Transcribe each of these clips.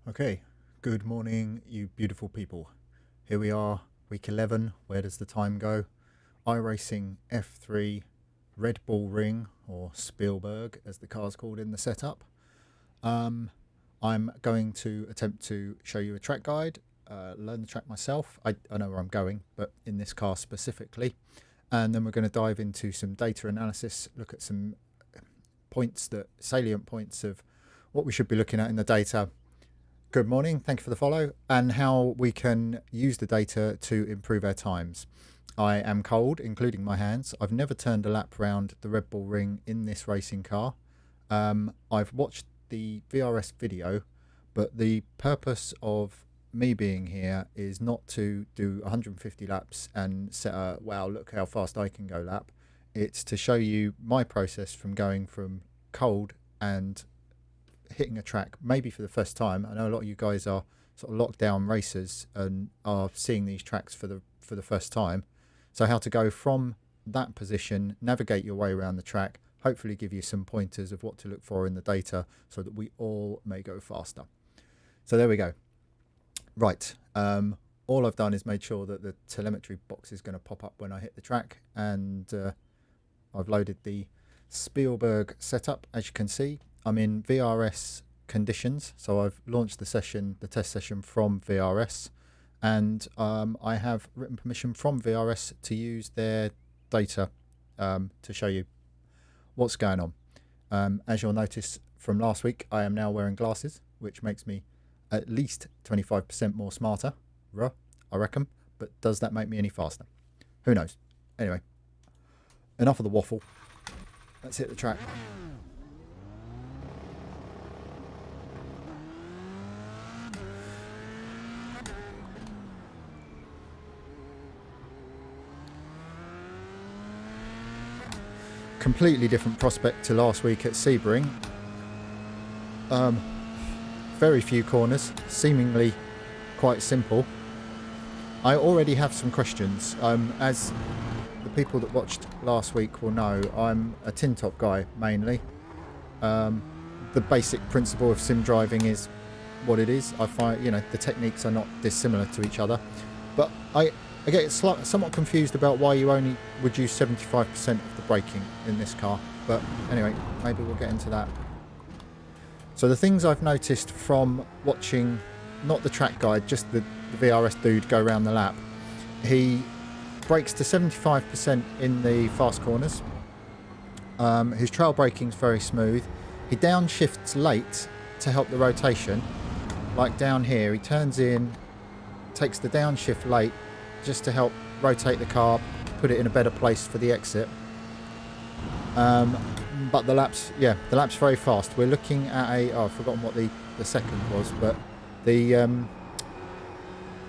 Okay, good morning, you beautiful people. Here we are, week 11. Where does the time go? iRacing F3 Red Bull Ring, or Spielberg as the car's called in the setup. I'm going to attempt to show you a track guide, learn the track myself. I know where I'm going, but in this car specifically. And then we're going to dive into some data analysis, look at some salient points of what we should be looking at in the data. Good morning, thank you for the follow, and how we can use the data to improve our times. I am cold, including my hands. I've never turned a lap round the Red Bull Ring in this racing car. I've watched the VRS video, but the purpose of me being here is not to do 150 laps and set a, wow, look how fast I can go lap. It's to show you my process from going from cold and hitting a track maybe for the first time. I know a lot of you guys are sort of lockdown racers and are seeing these tracks for the first time. So how to go from that position, navigate your way around the track, hopefully give you some pointers of what to look for in the data so that we all may go faster. So there we go. Right, all I've done is made sure that the telemetry box is going to pop up when I hit the track, and I've loaded the Spielberg setup. As you can see, I'm in VRS conditions, so I've launched the test session from VRS, and I have written permission from VRS to use their data to show you what's going on. As you'll notice from last week, I am now wearing glasses, which makes me at least 25% more smarter, I reckon, but does that make me any faster? Who knows? Anyway, enough of the waffle. Let's hit the track. Completely different prospect to last week at Sebring. Very few corners, seemingly quite simple. I already have some questions. As the people that watched last week will know, I'm a tin top guy mainly. The basic principle of sim driving is what it is. I find, the techniques are not dissimilar to each other, but I get somewhat confused about why you only would use 75% of the braking in this car. But anyway, maybe we'll get into that. So the things I've noticed from watching, not the track guide, just the VRS dude go around the lap, he brakes to 75% in the fast corners. His trail braking's very smooth. He downshifts late to help the rotation. Like down here, he turns in, takes the downshift late just to help rotate the car, put it in a better place for the exit. But the lap's very fast. We're looking at I've forgotten what the second was, but the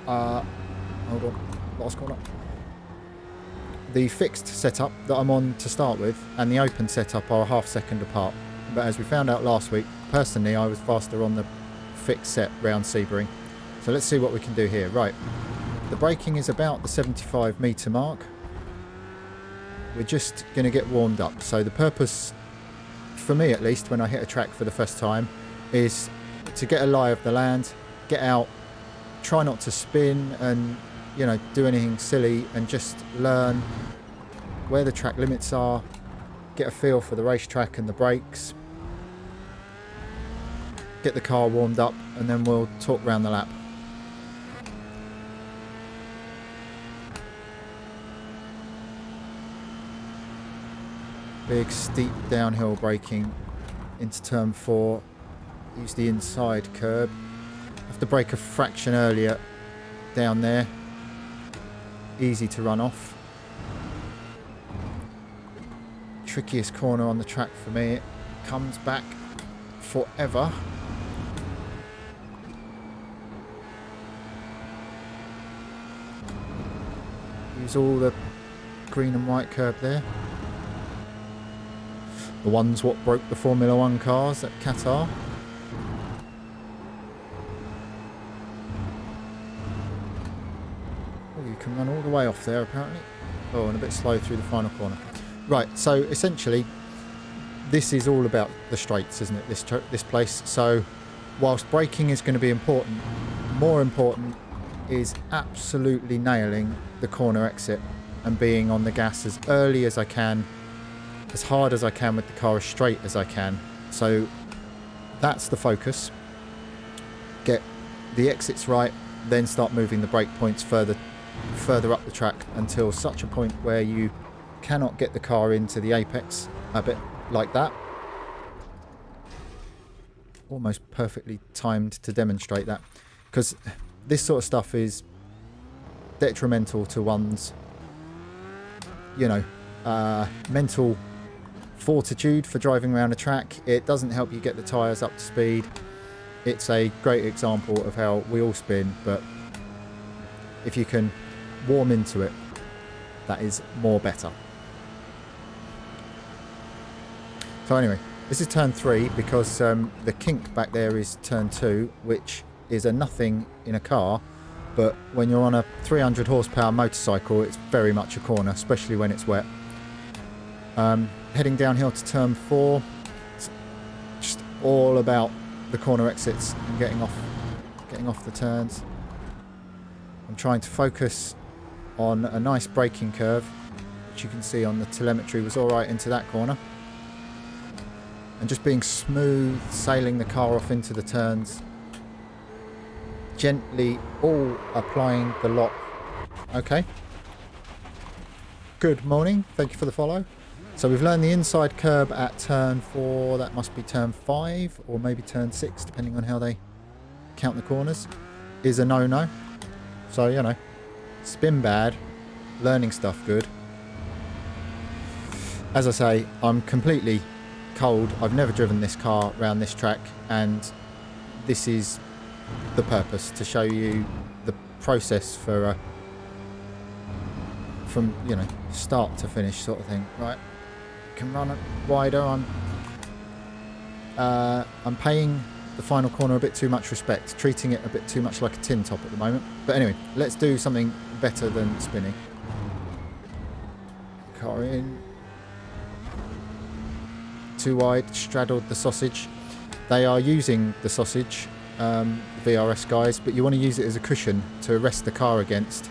hold on, last corner. The fixed setup that I'm on to start with and the open setup are a half second apart. But as we found out last week, personally I was faster on the fixed set round Sebring. So let's see what we can do here. Right, the braking is about the 75 metre mark. We're just going to get warmed up. So the purpose, for me at least, when I hit a track for the first time, is to get a lie of the land, get out, try not to spin and do anything silly, and just learn where the track limits are, get a feel for the racetrack and the brakes, get the car warmed up, and then we'll talk round the lap. Big steep downhill braking into turn 4. Use the inside curb. Have to brake a fraction earlier down there. Easy to run off. Trickiest corner on the track for me. It comes back forever. Use all the green and white curb there. The one's what broke the Formula 1 cars at Qatar. Oh, you can run all the way off there apparently. Oh, and a bit slow through the final corner. Right, so essentially this is all about the straights, isn't it, this place? So whilst braking is going to be important, more important is absolutely nailing the corner exit and being on the gas as early as I can, as hard as I can with the car, as straight as I can. So that's the focus. Get the exits right, then start moving the brake points further up the track until such a point where you cannot get the car into the apex, a bit like that. Almost perfectly timed to demonstrate that, because this sort of stuff is detrimental to one's, you know, mental fortitude for driving around a track. It doesn't help you get the tyres up to speed. It's a great example of how we all spin, but if you can warm into it, that is more better. So anyway, this is turn 3 because the kink back there is turn 2, which is a nothing in a car, but when you're on a 300 horsepower motorcycle, it's very much a corner, especially when it's wet. Heading downhill to turn 4, it's just all about the corner exits and getting off the turns. I'm trying to focus on a nice braking curve, which you can see on the telemetry was alright into that corner. And just being smooth, sailing the car off into the turns. Gently all applying the lock. Okay. Good morning. Thank you for the follow. So we've learned the inside curb at turn 4. That must be turn 5 or maybe turn 6, depending on how they count the corners, is a no-no. So, you know, spin bad, learning stuff good. As I say, I'm completely cold. I've never driven this car around this track, and this is the purpose, to show you the process for from, you know, start to finish sort of thing. Right, can run it wider. I'm paying the final corner a bit too much respect, treating it a bit too much like a tin top at the moment. But anyway, let's do something better than spinning. Car in. Too wide, straddled the sausage. They are using the sausage, VRS guys, but you want to use it as a cushion to rest the car against.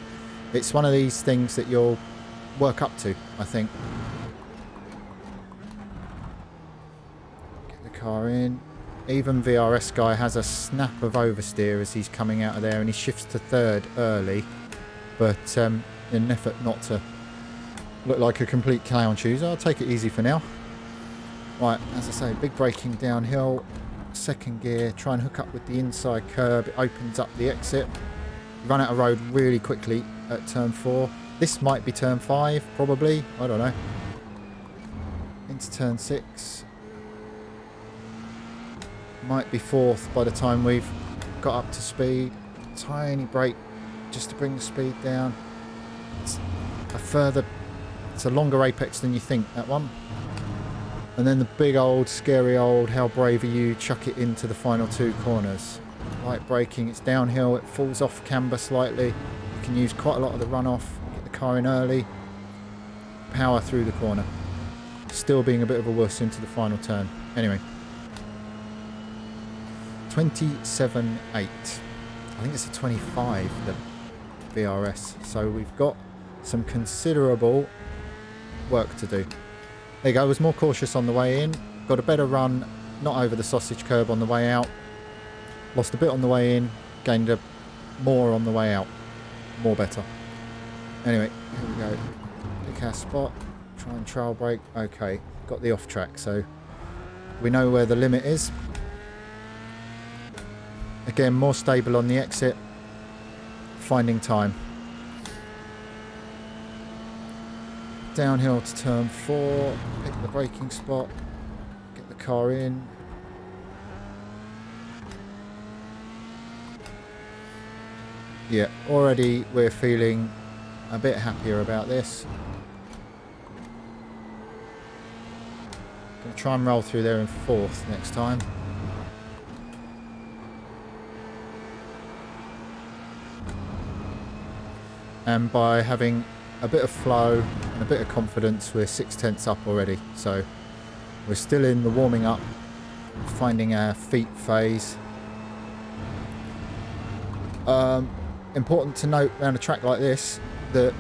It's one of these things that you'll work up to, I think. Get the car in. Even VRS guy has a snap of oversteer as he's coming out of there, and he shifts to third early, but in an effort not to look like a complete clown shoes, I'll take it easy for now. Right, as I say, big braking downhill, second gear, try and hook up with the inside curb. It opens up the exit. Run out of road really quickly at turn 4. This might be turn 5, probably. I don't know. Into turn 6. Might be 4th by the time we've got up to speed. Tiny brake just to bring the speed down. It's a longer apex than you think, that one. And then the big old, scary old, how brave are you, chuck it into the final 2 corners. Light braking, it's downhill, it falls off camber slightly. You can use quite a lot of the runoff, get the car in early, power through the corner. Still being a bit of a wuss into the final turn. Anyway. 27.8. I think it's a 25, the VRS. So we've got some considerable work to do. There you go, I was more cautious on the way in. Got a better run, not over the sausage curb on the way out. Lost a bit on the way in, gained more on the way out. More better. Anyway, here we go. Pick our spot, try and trail brake. Okay, got the off track, so we know where the limit is. Again, more stable on the exit. Finding time. Downhill to turn 4, pick the braking spot, get the car in. Yeah, already we're feeling a bit happier about this. Gonna try and roll through there in 4th next time. And by having a bit of flow and a bit of confidence, we're 6/10 up already. So we're still in the warming up, finding our feet phase. Important to note around a track like this that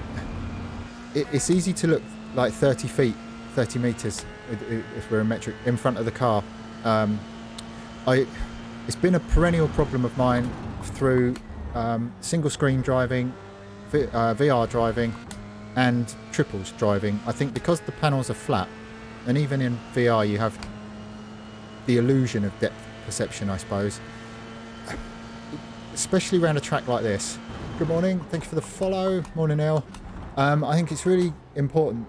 it's easy to look like 30 feet, 30 metres if we're in metric in front of the car. It's been a perennial problem of mine through single screen driving, VR driving and triples driving. I think because the panels are flat, and even in VR you have the illusion of depth perception, I suppose, especially around a track like this. Good morning, thank you for the follow. Morning, El. I think it's really important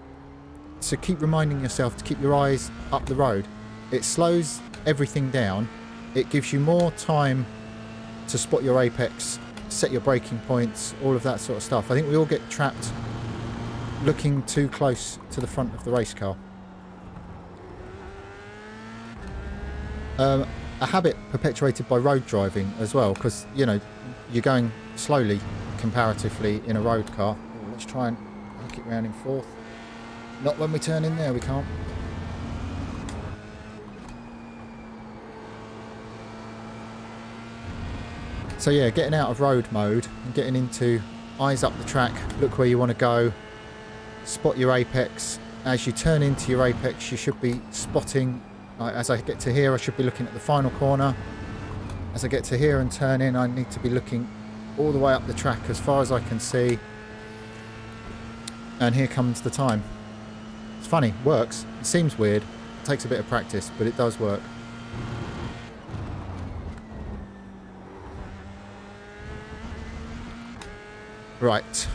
to keep reminding yourself to keep your eyes up the road. It slows everything down. It gives you more time to spot your apex, set your braking points, all of that sort of stuff. I think we all get trapped looking too close to the front of the race car. A habit perpetuated by road driving as well, because, you know, you're going slowly comparatively in a road car. Oh, let's try and hook it round in fourth. Not when we turn in there, we can't. So yeah, getting out of road mode and getting into eyes up the track, look where you want to go, spot your apex. As you turn into your apex, you should be spotting, as I get to here, I should be looking at the final corner. As I get to here and turn in, I need to be looking all the way up the track as far as I can see. And here comes the time. It's funny, works. It seems weird, it takes a bit of practice, but it does work. Right,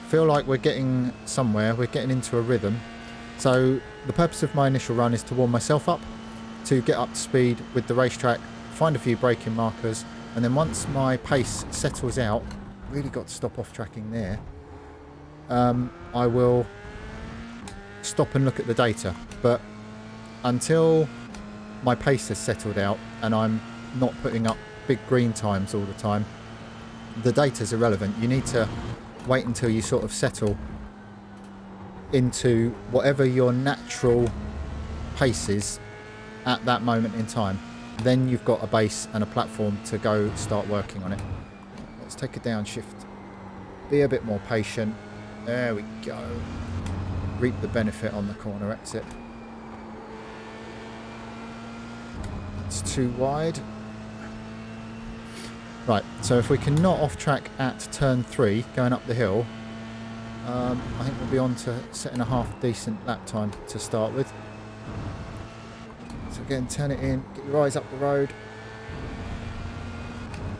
feel like we're getting somewhere, we're getting into a rhythm. So the purpose of my initial run is to warm myself up, to get up to speed with the racetrack, find a few braking markers, and then once my pace settles out, really got to stop off tracking there, I will stop and look at the data. But until my pace has settled out and I'm not putting up big green times all the time, the data's irrelevant. You need to wait until you sort of settle into whatever your natural pace is at that moment in time. Then you've got a base and a platform to go start working on it. Let's take a downshift. Be a bit more patient. There we go. Reap the benefit on the corner exit. It's too wide. Right, so if we can not off track at turn 3 going up the hill, I think we'll be on to setting a half decent lap time to start with. So again, turn it in, get your eyes up the road.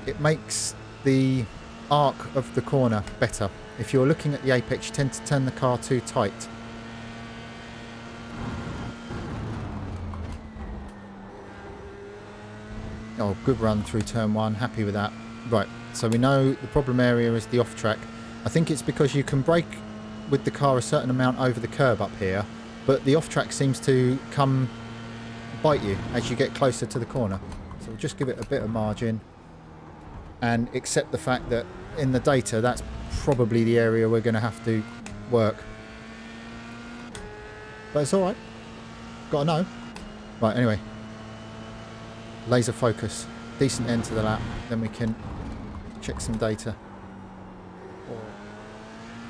It makes the arc of the corner better. If you're looking at the apex, you tend to turn the car too tight. Oh, good run through turn 1, happy with that. Right, so we know the problem area is the off track. I think it's because you can brake with the car a certain amount over the curb up here, but the off track seems to come bite you as you get closer to the corner. So we'll just give it a bit of margin and accept the fact that in the data that's probably the area we're going to have to work. But it's alright, gotta know. Right, anyway. Laser focus, decent end to the lap, then we can check some data.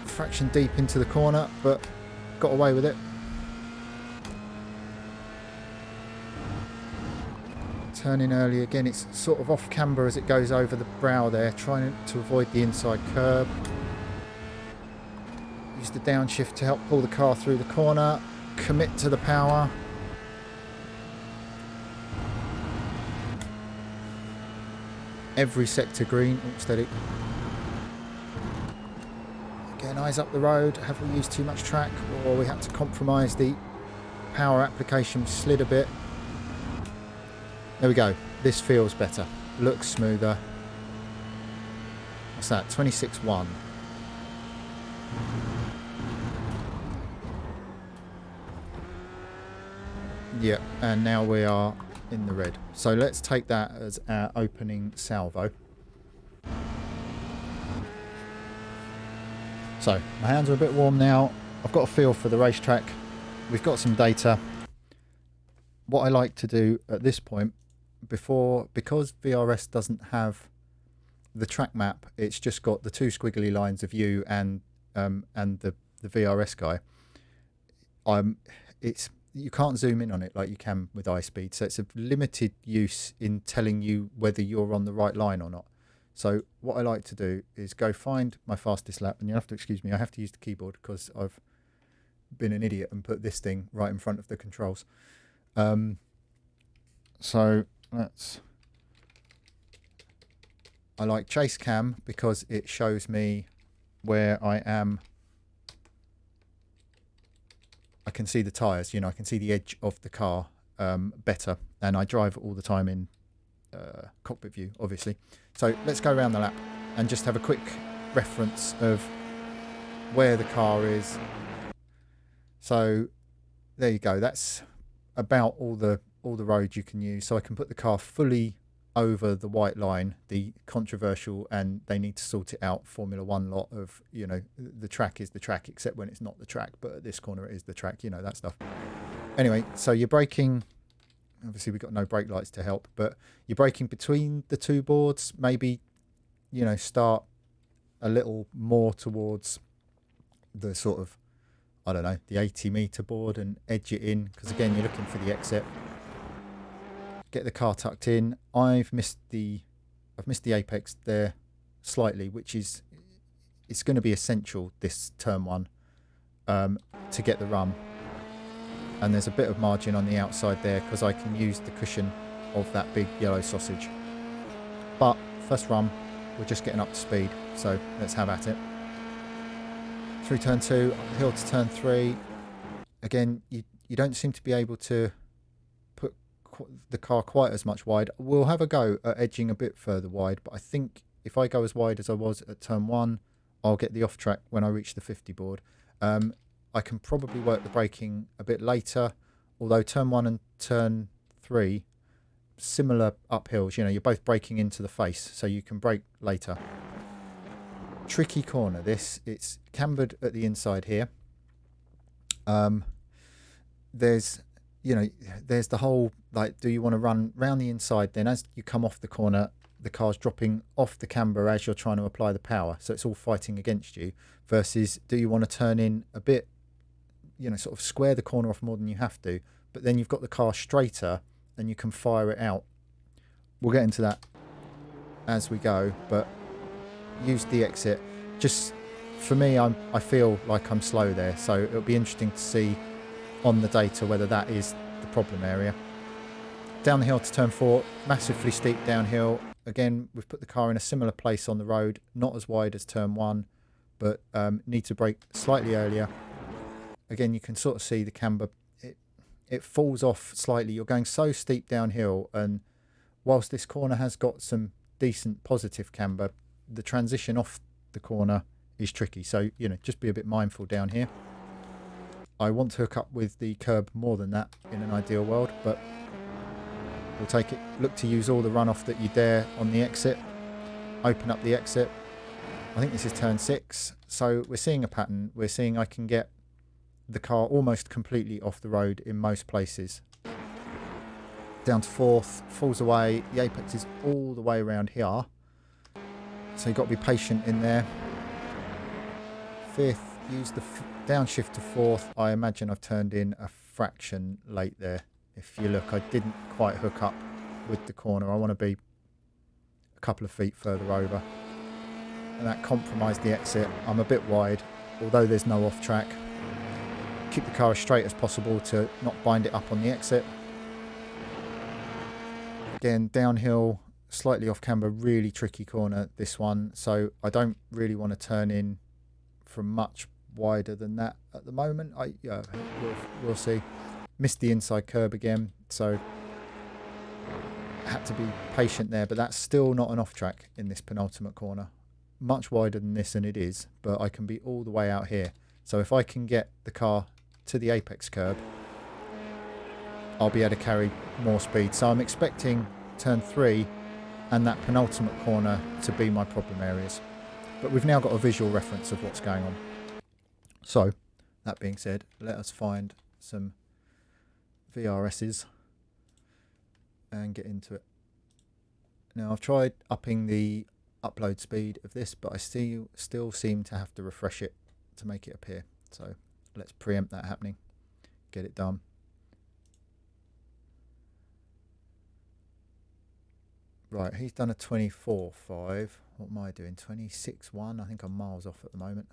Fraction deep into the corner, but got away with it. Turning early again, it's sort of off camber as it goes over the brow there, trying to avoid the inside curb. Use the downshift to help pull the car through the corner, commit to the power. Every sector green. Oh, steady. Again, eyes up the road. Have we used too much track, or we had to compromise the power application? Slid a bit. There we go. This feels better. Looks smoother. What's that? 26.1. Yep, and now we are in the red. So let's take that as our opening salvo. So my hands are a bit warm now. I've got a feel for the racetrack. We've got some data. What I like to do at this point, because VRS doesn't have the track map, it's just got the two squiggly lines of you and the VRS guy. It's you can't zoom in on it like you can with iSpeed, so it's a limited use in telling you whether you're on the right line or not. So what I like to do is go find my fastest lap, and you have to excuse me, I have to use the keyboard because I've been an idiot and put this thing right in front of the controls. So I like chase cam because it shows me where I am. I can see the tyres, I can see the edge of the car better, and I drive all the time in cockpit view, obviously. So let's go around the lap and just have a quick reference of where the car is. So there you go. That's about all the road you can use. So I can put the car fully over the white line, the controversial, and they need to sort it out Formula One lot of, the track is the track, except when it's not the track, but at this corner it is the track, that stuff. Anyway, so you're braking. Obviously we've got no brake lights to help, but you're braking between the two boards. Maybe, start a little more towards the sort of, I don't know, the 80-meter board and edge it in, because again, you're looking for the exit. Get the car tucked in. I've missed the apex there slightly, which is, it's going to be essential this turn one to get the run. And there's a bit of margin on the outside there because I can use the cushion of that big yellow sausage. But first run, we're just getting up to speed, so let's have at it. Through turn 2, uphill to turn 3. Again, you don't seem to be able to put the car quite as much wide. We'll have a go at edging a bit further wide, but I think if I go as wide as I was at turn 1, I'll get the off track when I reach the 50 board. I can probably work the braking a bit later, although turn 1 and turn 3, similar uphills, you're both braking into the face, so you can brake later. Tricky corner this, it's cambered at the inside here. There's the whole, like, do you want to run round the inside, then as you come off the corner, the car's dropping off the camber as you're trying to apply the power, so it's all fighting against you, versus do you want to turn in a bit, sort of square the corner off more than you have to, but then you've got the car straighter and you can fire it out. We'll get into that as we go, but use the exit. Just for me, I feel like I'm slow there, so it'll be interesting to see on the data whether that is the problem area. Down the hill to turn 4, massively steep downhill. Again, we've put the car in a similar place on the road, not as wide as turn 1, but need to brake slightly earlier. Again, you can sort of see the camber, it falls off slightly. You're going so steep downhill, and whilst this corner has got some decent positive camber, the transition off the corner is tricky. So, just be a bit mindful down here. I want to hook up with the curb more than that in an ideal world, but we'll take it. Look to use all the runoff that you dare on the exit. Open up the exit. I think this is turn 6. So we're seeing a pattern. We're seeing I can get the car almost completely off the road in most places. Down to 4th, falls away. The apex is all the way around here. So you've got to be patient in there. 5th, use the downshift to 4th. I imagine I've turned in a fraction late there. If you look, I didn't quite hook up with the corner. I want to be a couple of feet further over. And that compromised the exit. I'm a bit wide, although there's no off track. Keep the car as straight as possible to not bind it up on the exit. Again, downhill, slightly off camber, really tricky corner, this one. So I don't really want to turn in from much wider than that at the moment. We'll see. Missed the inside curb again, so had to be patient there, but that's still not an off track in this penultimate corner. Much wider than this, and it is, but I can be all the way out here. So if I can get the car to the apex curb, I'll be able to carry more speed. So I'm expecting turn 3 and that penultimate corner to be my problem areas. But we've now got a visual reference of what's going on. So, that being said, let us find some VRSs and get into it. Now, I've tried upping the upload speed of this, but I still seem to have to refresh it to make it appear. So let's preempt that happening, get it done. Right, he's done a 24.5. What am I doing? 26.1. I think I'm miles off at the moment.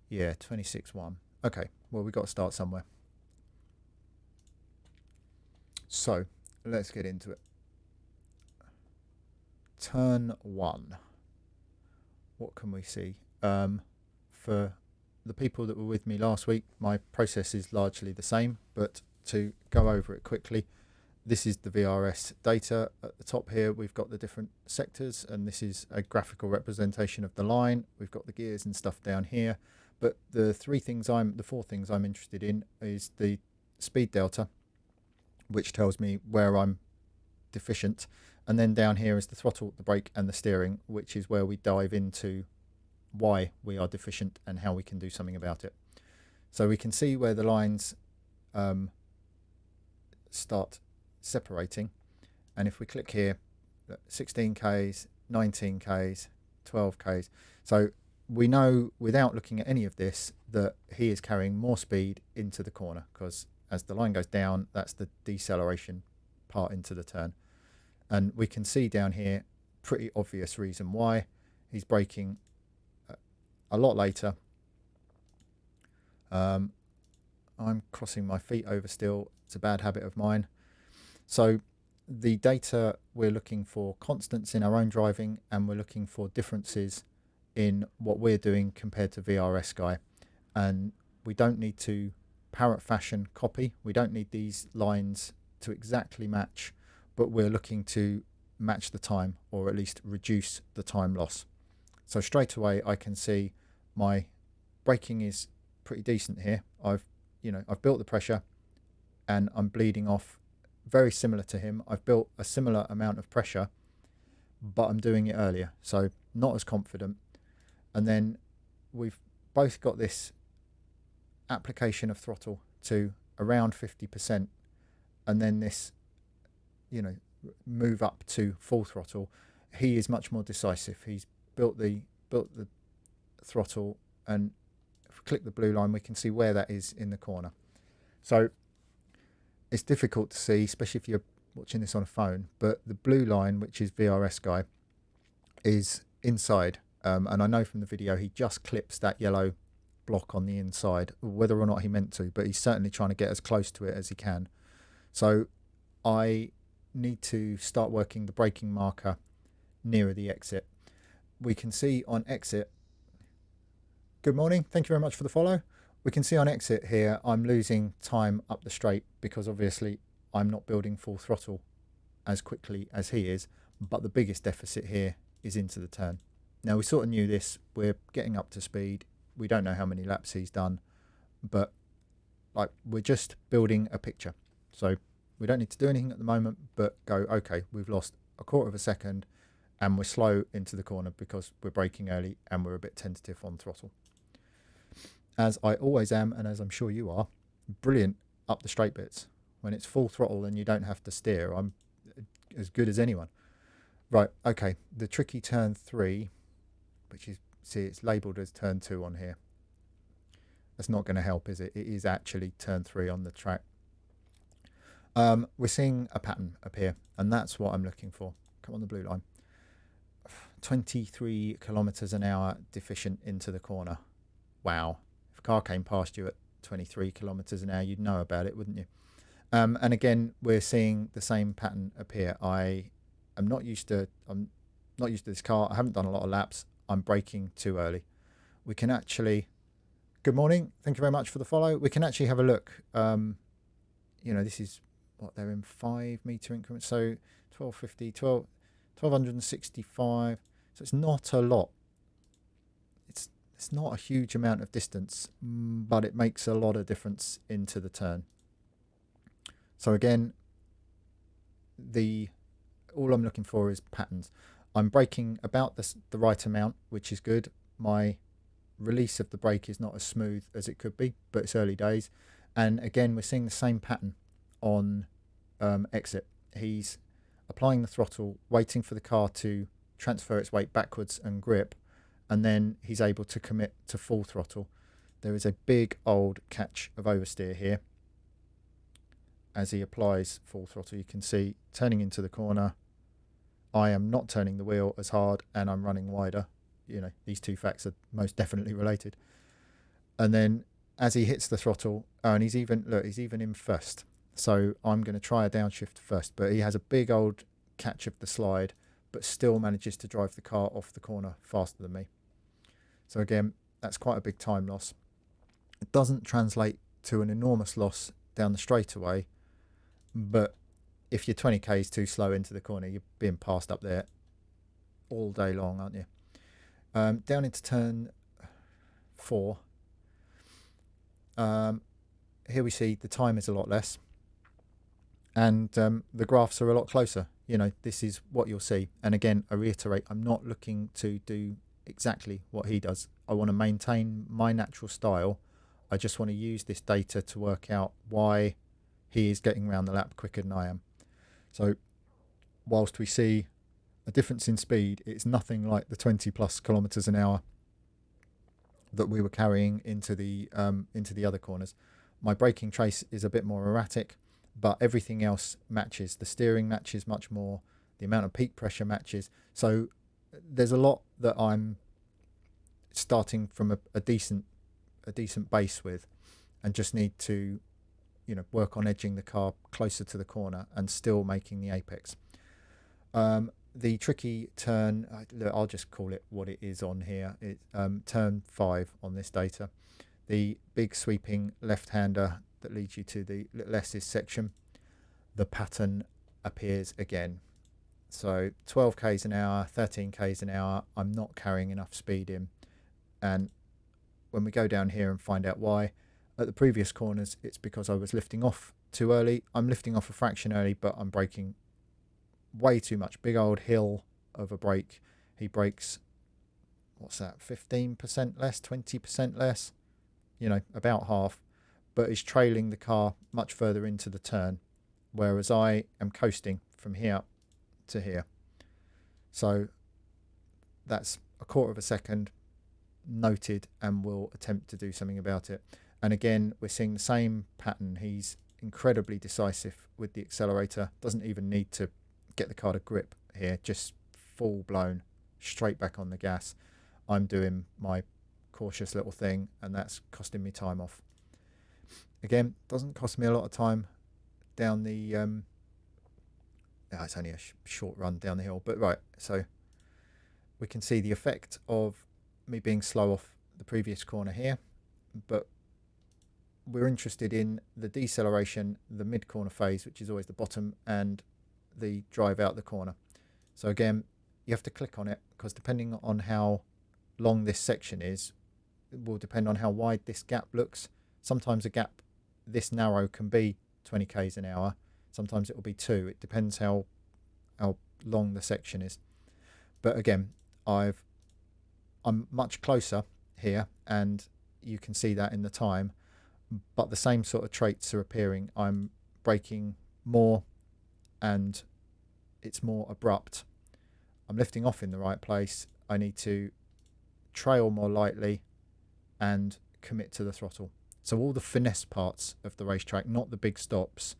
Yeah, 26.1. Okay, well, we've got to start somewhere. So let's get into it. Turn 1. What can we see? For the people that were with me last week, my process is largely the same, but to go over it quickly, this is the VRS data. At the top here, we've got the different sectors, and this is a graphical representation of the line. We've got the gears and stuff down here. But the four things I'm interested in is the speed delta, which tells me where I'm deficient. And then down here is the throttle, the brake, and the steering, which is where we dive into why we are deficient and how we can do something about it. So we can see where the lines start separating, and if we click here, 16Ks, 19Ks, 12Ks, so we know without looking at any of this that he is carrying more speed into the corner, because as the line goes down, that's the deceleration part into the turn. And we can see down here, pretty obvious reason why. He's braking a lot later. I'm crossing my feet over still. It's a bad habit of mine. So the data, we're looking for constants in our own driving, and we're looking for differences in what we're doing compared to VRS guy. And we don't need to parrot fashion copy. We don't need these lines to exactly match, but we're looking to match the time, or at least reduce the time loss. So straight away I can see my braking is pretty decent here. I've built the pressure and I'm bleeding off very similar to him. I've built a similar amount of pressure, but I'm doing it earlier, so not as confident. And then we've both got this application of throttle to around 50%, and then this, move up to full throttle. He is much more decisive. He's built the throttle, and if we click the blue line, we can see where that is in the corner. So it's difficult to see, especially if you're watching this on a phone, but the blue line, which is VRS guy, is inside. And I know from the video he just clips that yellow block on the inside, whether or not he meant to, but he's certainly trying to get as close to it as he can. So I need to start working the braking marker nearer the exit. We can see on exit, good morning, thank you very much for the follow. We can see on exit here, I'm losing time up the straight because obviously I'm not building full throttle as quickly as he is, but the biggest deficit here is into the turn. Now we sort of knew this, we're getting up to speed, we don't know how many laps he's done, but we're just building a picture. So we don't need to do anything at the moment, but go, okay, we've lost a quarter of a second and we're slow into the corner because we're braking early and we're a bit tentative on throttle. As I always am, and as I'm sure you are, brilliant up the straight bits. When it's full throttle and you don't have to steer, I'm as good as anyone. Right, okay, the tricky turn 3, which is, see, it's labelled as turn 2 on here. That's not going to help, is it? It is actually turn 3 on the track. We're seeing a pattern appear, and that's what I'm looking for. Come on, the blue line. 23 kilometers an hour deficient into the corner. Wow. If a car came past you at 23 kilometers an hour, you'd know about it, wouldn't you? And again, we're seeing the same pattern appear. I'm not used to this car. I haven't done a lot of laps. I'm braking too early. We can actually, good morning. Thank you very much for the follow. We can actually have a look. This is what they're in 5 meter increments. So 1250, 1265. So it's not a lot. It's not a huge amount of distance, but it makes a lot of difference into the turn. So again, all I'm looking for is patterns. I'm braking about the right amount, which is good. My release of the brake is not as smooth as it could be, but it's early days. And again, we're seeing the same pattern on exit. He's applying the throttle, waiting for the car to transfer its weight backwards and grip, and then he's able to commit to full throttle. There is a big old catch of oversteer here. As he applies full throttle, you can see turning into the corner, I am not turning the wheel as hard and I'm running wider. You know, these two facts are most definitely related. And then as he hits the throttle, and he's even in first. So I'm going to try a downshift first, but he has a big old catch of the slide, but still manages to drive the car off the corner faster than me. So again, that's quite a big time loss. It doesn't translate to an enormous loss down the straightaway, but if your 20k is too slow into the corner, you're being passed up there all day long, aren't you? Down into turn 4. Here we see the time is a lot less, and the graphs are a lot closer. You know, this is what you'll see. And again, I reiterate, I'm not looking to do exactly what he does. I want to maintain my natural style. I just want to use this data to work out why he is getting around the lap quicker than I am. So whilst we see a difference in speed, it's nothing like the 20 plus kilometers an hour that we were carrying into the other corners. My braking trace is a bit more erratic, but everything else matches. The steering matches much more. The amount of peak pressure matches. So there's a lot that I'm starting from a decent base with, and just need to, you know, work on edging the car closer to the corner and still making the apex. The tricky turn, I'll just call it what it is on here. It's turn 5 on this data. The big sweeping left-hander that leads you to the little S's section. The pattern appears again. So 12 k's an hour, 13 k's an hour, I'm not carrying enough speed in. And when we go down here and find out why, at the previous corners, it's because I was lifting off too early. I'm lifting off a fraction early, but I'm braking way too much. Big old hill of a brake. He brakes, what's that, 15% less, 20% less, you know, about half, but is trailing the car much further into the turn, whereas I am coasting from here to here. So that's a quarter of a second noted, and we'll attempt to do something about it. And again, we're seeing the same pattern. He's incredibly decisive with the accelerator, doesn't even need to get the car to grip here, just full blown straight back on the gas. I'm doing my cautious little thing, and that's costing me time off. Again, doesn't cost me a lot of time down the it's only a short run down the hill, but right, so we can see the effect of me being slow off the previous corner here, but we're interested in the deceleration, the mid corner phase, which is always the bottom, and the drive out the corner. So again, you have to click on it, because depending on how long this section is, it will depend on how wide this gap looks. Sometimes a gap this narrow can be 20 k's an hour, sometimes it will be 2. It depends how long the section is. But again, I'm much closer here, and you can see that in the time, but the same sort of traits are appearing. I'm braking more, and it's more abrupt. I'm lifting off in the right place. I need to trail more lightly and commit to the throttle. So all the finesse parts of the racetrack, not the big stops,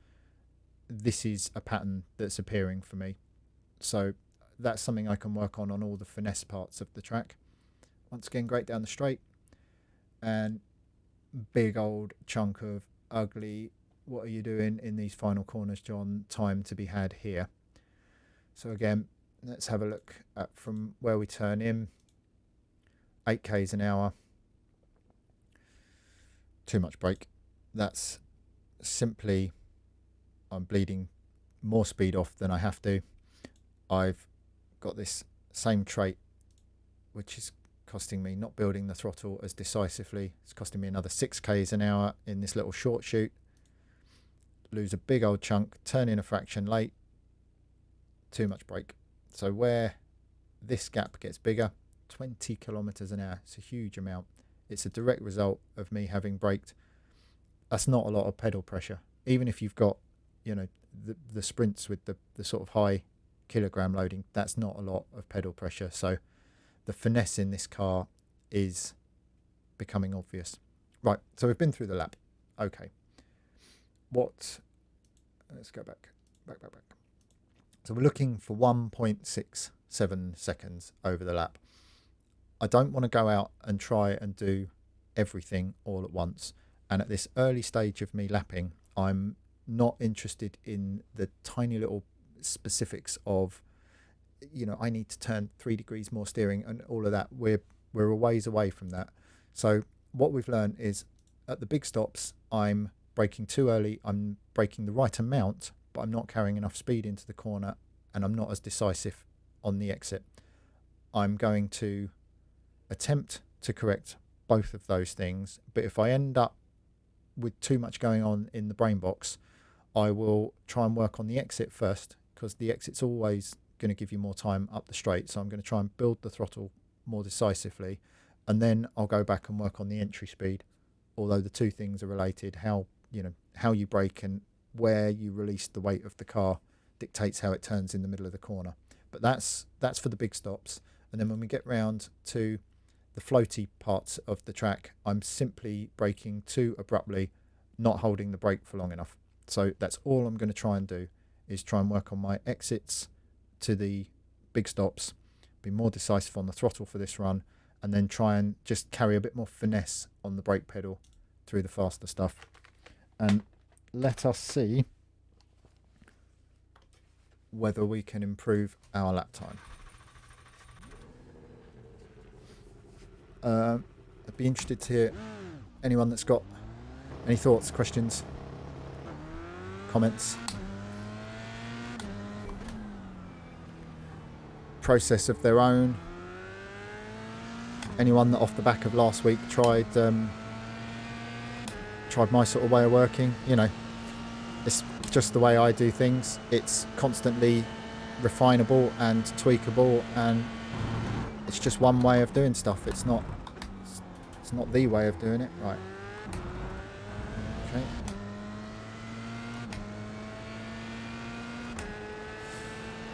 this is a pattern that's appearing for me. So that's something I can work on all the finesse parts of the track. Once again, great down the straight, and big old chunk of ugly, what are you doing in these final corners, John, time to be had here. So again, let's have a look at from where we turn in. 8 k's an hour. Too much brake. That's simply, I'm bleeding more speed off than I have to. I've got this same trait, which is costing me not building the throttle as decisively. It's costing me another 6 k's an hour in this little short shoot. Lose a big old chunk, turn in a fraction late. Too much brake. So where this gap gets bigger, 20 kilometers an hour, it's a huge amount. It's a direct result of me having braked. That's not a lot of pedal pressure. Even if you've got, you know, the sprints with the sort of high kilogram loading, that's not a lot of pedal pressure. So the finesse in this car is becoming obvious. Right, so we've been through the lap. Okay. Let's go back. So we're looking for 1.67 seconds over the lap. I don't want to go out and try and do everything all at once. And at this early stage of me lapping, I'm not interested in the tiny little specifics of, you know, I need to turn 3 degrees more steering and all of that. We're a ways away from that. So what we've learned is at the big stops, I'm braking too early. I'm braking the right amount, but I'm not carrying enough speed into the corner, and I'm not as decisive on the exit. I'm going to attempt to correct both of those things, but if I end up with too much going on in the brain box, I will try and work on the exit first, because the exit's always going to give you more time up the straight. So I'm going to try and build the throttle more decisively, and then I'll go back and work on the entry speed, although the two things are related. How you brake and where you release the weight of the car dictates how it turns in the middle of the corner. But that's for the big stops. And then when we get round to the floaty parts of the track, I'm simply braking too abruptly, not holding the brake for long enough. So that's all I'm going to try and do, is try and work on my exits to the big stops, be more decisive on the throttle for this run, and then try and just carry a bit more finesse on the brake pedal through the faster stuff. And let us see whether we can improve our lap time. I'd be interested to hear anyone that's got any thoughts, questions, comments, process of their own. Anyone that off the back of last week tried my sort of way of working. You know, it's just the way I do things. It's constantly refinable and tweakable, and it's just one way of doing stuff. It's not the way of doing it. Right. Okay.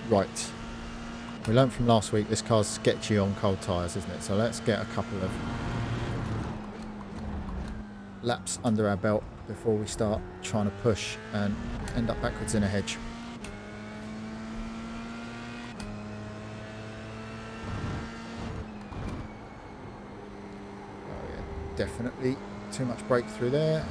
Right. We learned from last week this car's sketchy on cold tyres, isn't it? So let's get a couple of laps under our belt before we start trying to push and end up backwards in a hedge. Oh yeah, definitely too much breakthrough there.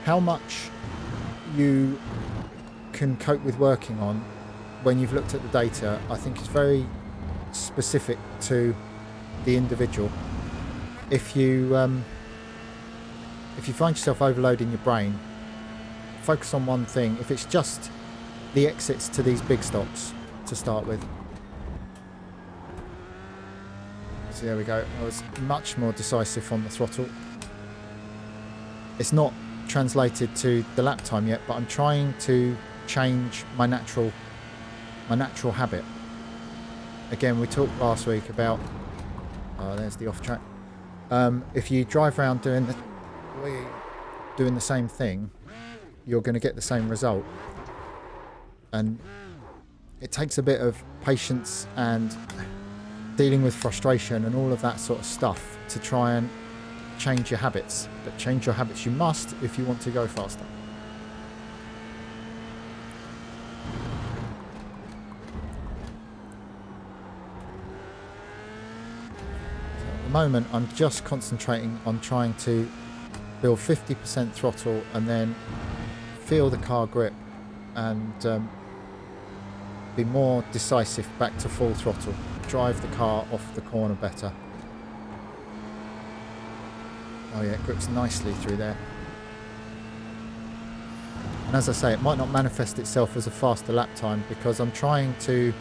How much you can cope with working on when you've looked at the data, I think is very specific to the individual. If you find yourself overloading your brain, focus on one thing. If it's just the exits to these big stops to start with. So there we go. I was much more decisive on the throttle. It's not translated to the lap time yet, but I'm trying to change my natural habit. Again, we talked last week about there's the off track. If you drive around doing the same thing, you're going to get the same result, and it takes a bit of patience and dealing with frustration and all of that sort of stuff to try and change your habits. But change your habits you must if you want to go faster. So at the moment I'm just concentrating on trying to build 50% throttle and then feel the car grip and be more decisive back to full throttle, drive the car off the corner better. Oh yeah, it grips nicely through there. And as I say, it might not manifest itself as a faster lap time because I'm trying to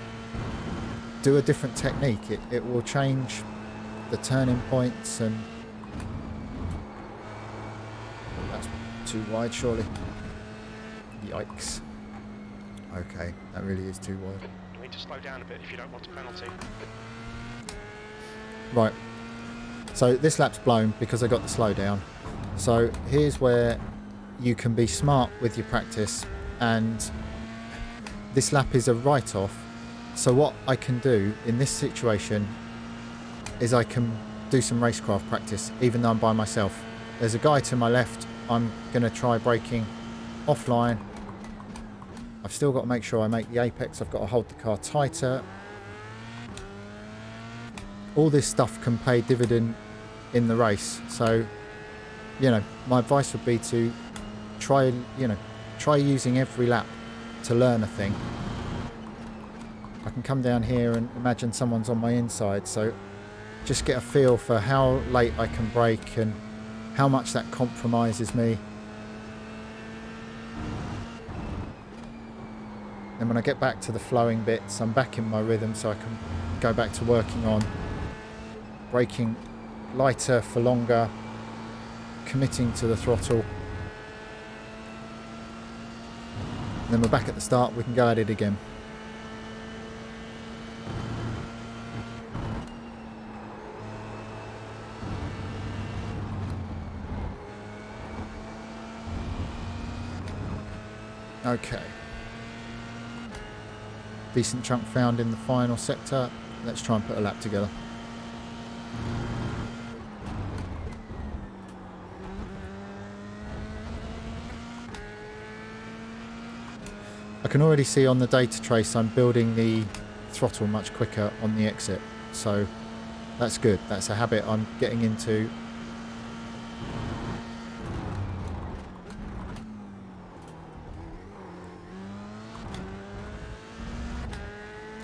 do a different technique. It will change the turning points and... That's too wide, surely. Yikes. Okay, that really is too wide. You need to slow down a bit if you don't want a penalty. Right, so this lap's blown because I got the slow down. So here's where you can be smart with your practice, and this lap is a write-off. So what I can do in this situation is I can do some racecraft practice even though I'm by myself. There's a guy to my left. I'm going to try braking offline. I've still got to make sure I make the apex. I've got to hold the car tighter. All this stuff can pay dividend in the race. So, you know, my advice would be to try using every lap to learn a thing. I can come down here and imagine someone's on my inside, so just get a feel for how late I can brake and how much that compromises me. Then when I get back to the flowing bits, I'm back in my rhythm, so I can go back to working on braking lighter for longer, committing to the throttle. And then we're back at the start, we can go at it again. Okay. Decent chunk found in the final sector. Let's try and put a lap together. I can already see on the data trace I'm building the throttle much quicker on the exit, so that's good. That's a habit I'm getting into.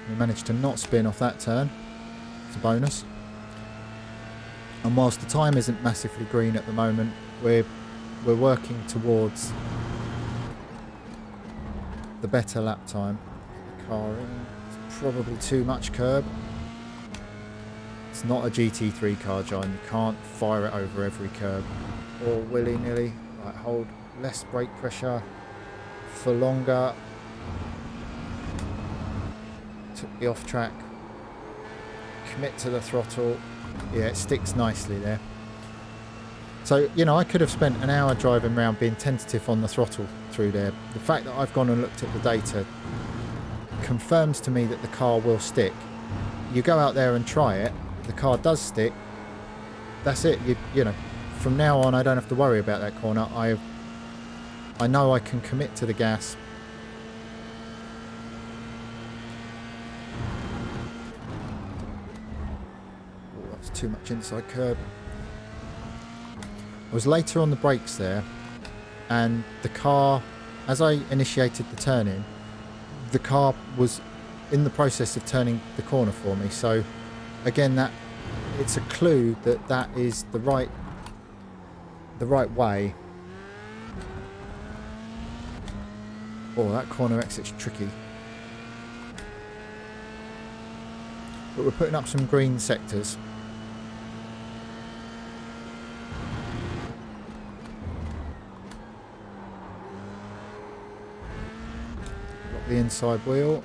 We managed to not spin off that turn. It's a bonus. And whilst the time isn't massively green at the moment, we're working towards the better lap time. The car in. It's probably too much curb. It's not a GT3 car, John. You can't fire it over every curb or willy-nilly. Right, hold less brake pressure for longer. Took the off track. Commit to the throttle. Yeah, it sticks nicely there. So, you know, I could have spent an hour driving around being tentative on the throttle through there. The fact that I've gone and looked at the data confirms to me that the car will stick. You go out there and try it, the car does stick. That's it. You know, from now on I don't have to worry about that corner. I know I can commit to the gas. Oh, that's too much inside curb. I was later on the brakes there, and the car, as I initiated the turn in, the car was in the process of turning the corner for me. So again, that it's a clue that that is the right way. Oh, that corner exit's tricky. But we're putting up some green sectors. The inside wheel.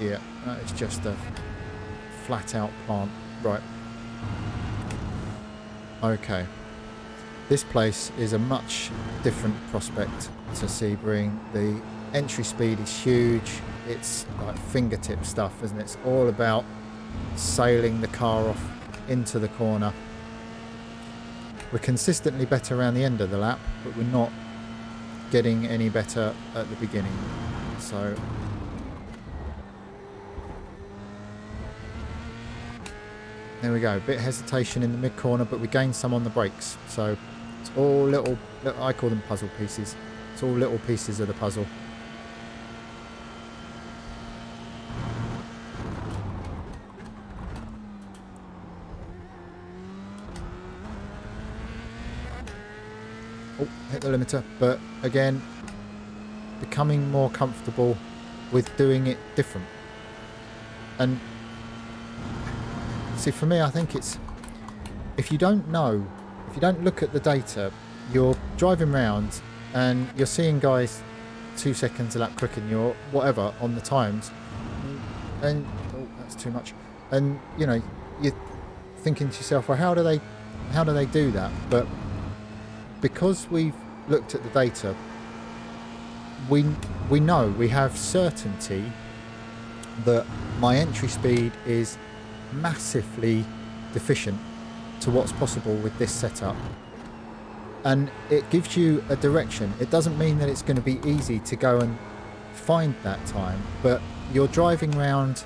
Yeah, that is just a flat out plant. Right. Okay. This place is a much different prospect to Sebring. The entry speed is huge. It's like fingertip stuff, isn't it? It's all about sailing the car off into the corner. We're consistently better around the end of the lap, but we're not getting any better at the beginning. So there we go. A bit of hesitation in the mid corner, but we gained some on the brakes. So it's all little, I call them puzzle pieces. It's all little pieces of the puzzle. Oh, hit the limiter, but again, becoming more comfortable with doing it different. And See, for me, I think it's, if you don't know, if you don't look at the data, you're driving around and you're seeing guys 2 seconds a lap quicker than you or whatever on the times, and oh, that's too much. And you know, you're thinking to yourself, well, how do they do that? But because we've looked at the data, we know, we have certainty that my entry speed is massively deficient to what's possible with this setup, and it gives you a direction. It doesn't mean that it's going to be easy to go and find that time, but you're driving around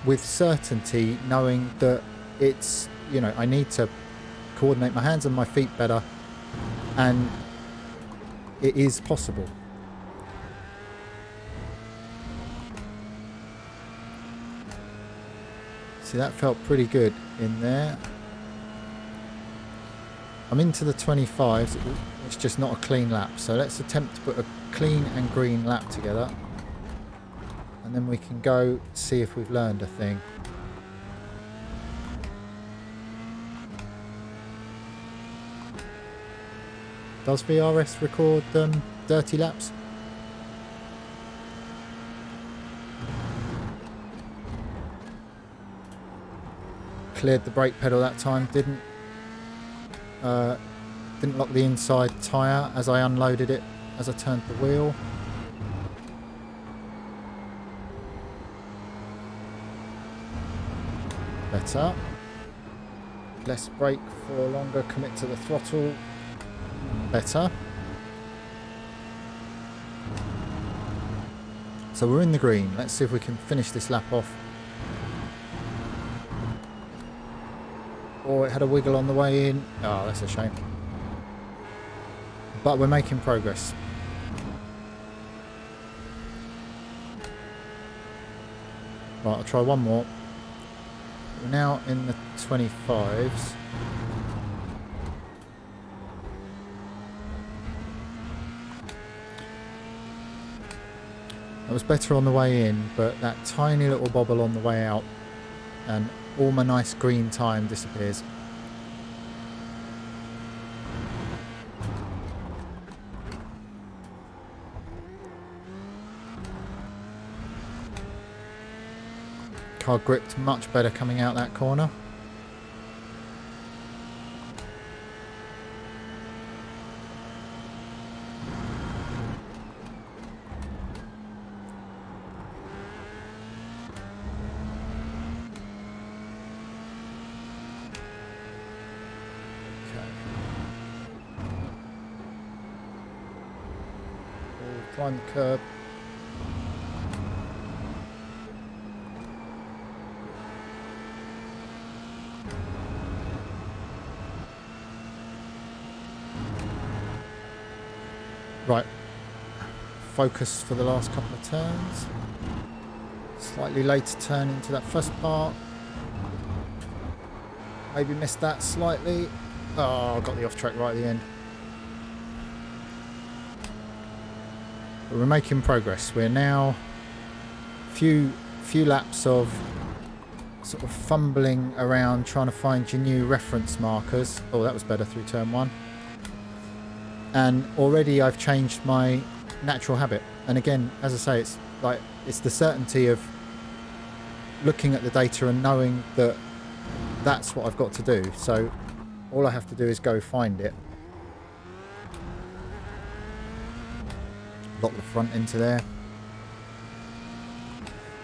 with certainty, knowing that it's, you know, I need to coordinate my hands and my feet better, and it is possible. See, that felt pretty good in there. I'm into the 25s. It's just not a clean lap. So let's attempt to put a clean and green lap together. And then we can go see if we've learned a thing. Does VRS record dirty laps? Cleared the brake pedal that time, didn't lock the inside tyre as I unloaded it as I turned the wheel. Better. Less brake for longer, commit to the throttle. Better. So we're in the green. Let's see if we can finish this lap off. Oh, it had a wiggle on the way in. Oh, that's a shame. But we're making progress. Right, I'll try one more. We're now in the 25s. It was better on the way in, but that tiny little bobble on the way out, and all my nice green time disappears. Car gripped much better coming out that corner. Climb the curb. Right. Focus for the last couple of turns. Slightly later turn into that first part. Maybe missed that slightly. Oh, got the off track right at the end. But we're making progress. We're now few laps of sort of fumbling around trying to find your new reference markers. Oh, that was better through turn one. And already I've changed my natural habit. And again, as I say, it's like it's the certainty of looking at the data and knowing that that's what I've got to do. So all I have to do is go find it. Lock the front into there.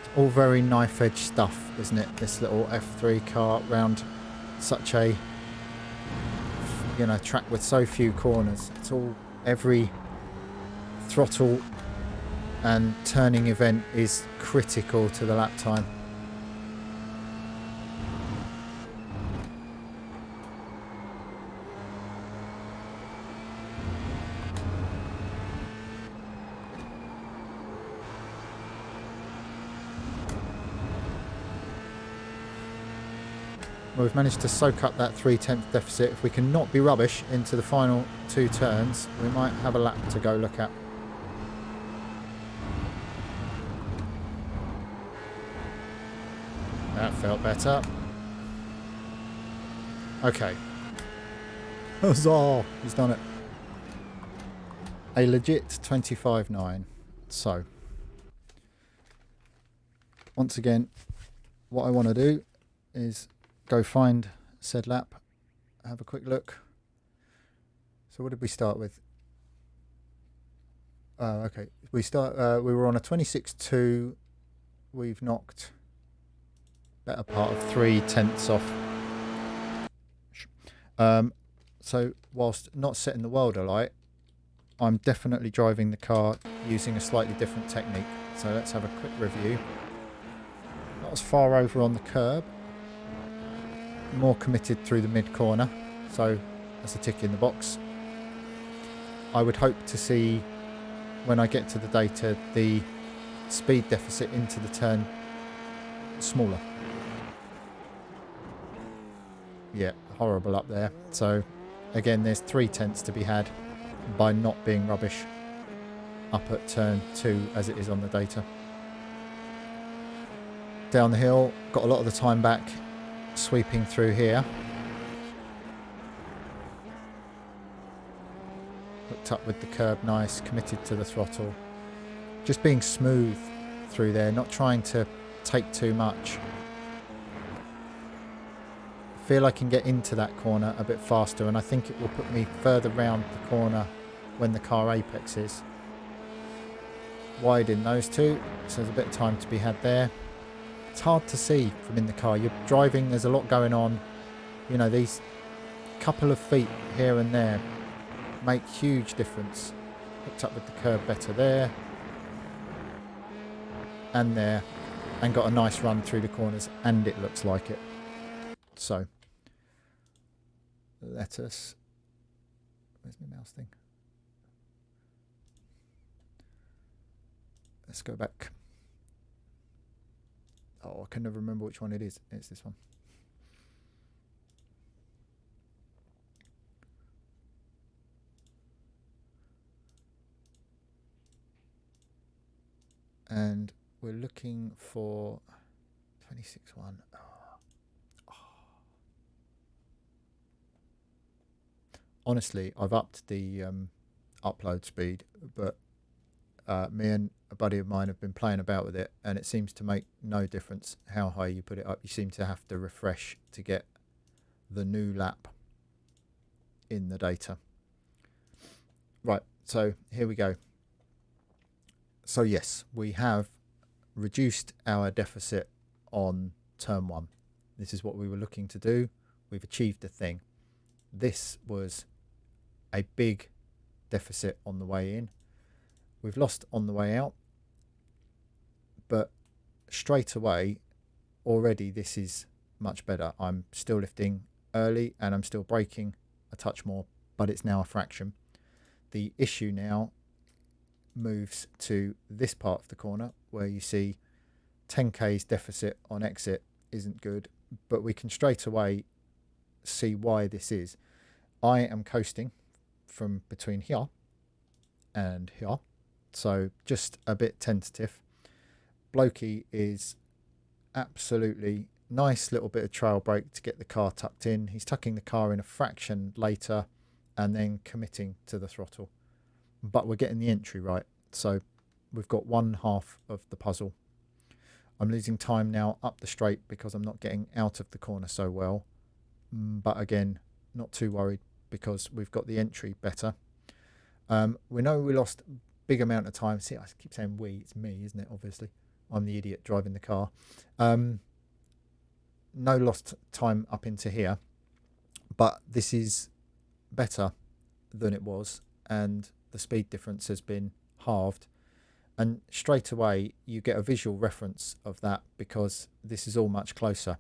It's all very knife edge stuff, isn't it? This little F3 car round such a, you know, track with so few corners. It's all, every throttle and turning event is critical to the lap time. Well, we've managed to soak up that 3/10 deficit. If we can not be rubbish into the final two turns, we might have a lap to go look at. That felt better. Okay. Huzzah! He's done it. A legit 25.9. So, once again, what I want to do is go find said lap, have a quick look. So what did we start with? Okay. We were on a 26.2. We've knocked better part of 3/10 off. So whilst not setting the world alight, I'm definitely driving the car using a slightly different technique. So let's have a quick review. Not as far over on the curb, more committed through the mid corner, so that's a tick in the box. I would hope to see, when I get to the data, the speed deficit into the turn smaller. Yeah, horrible up there. So again, there's 3/10 to be had by not being rubbish up at turn 2 as it is on the data. Down the hill, got a lot of the time back, sweeping through here. Hooked up with the curb, nice, committed to the throttle. Just being smooth through there, not trying to take too much. Feel I can get into that corner a bit faster, and I think it will put me further round the corner when the car apexes. Wide in those two, so there's a bit of time to be had there. It's hard to see from in the car. You're driving, there's a lot going on. You know, these couple of feet here and there make huge difference. Hooked up with the curb better there and there, and got a nice run through the corners, and it looks like it. So let us, where's my mouse thing? Let's go back. Oh, I can never remember which one it is. It's this one. And we're looking for 26.1. Honestly, I've upped the upload speed, but me and a buddy of mine have been playing about with it, and it seems to make no difference how high you put it up. You seem to have to refresh to get the new lap in the data. Right, so here we go. So yes, we have reduced our deficit on turn 1. This is what we were looking to do. We've achieved the thing. This was a big deficit on the way in. We've lost on the way out, but straight away, already this is much better. I'm still lifting early and I'm still braking a touch more, but it's now a fraction. The issue now moves to this part of the corner where you see 10k's deficit on exit isn't good, but we can straight away see why this is. I am coasting from between here and here, so just a bit tentative. Blokey is absolutely nice little bit of trail brake to get the car tucked in. He's tucking the car in a fraction later and then committing to the throttle, but we're getting the entry right, so we've got one half of the puzzle. I'm losing time now up the straight because I'm not getting out of the corner so well, but again, not too worried because we've got the entry better. We know we lost a big amount of time. See, I keep saying we, it's me, isn't it? Obviously, I'm the idiot driving the car. No lost time up into here, but this is better than it was, and the speed difference has been halved. And straight away, you get a visual reference of that because this is all much closer.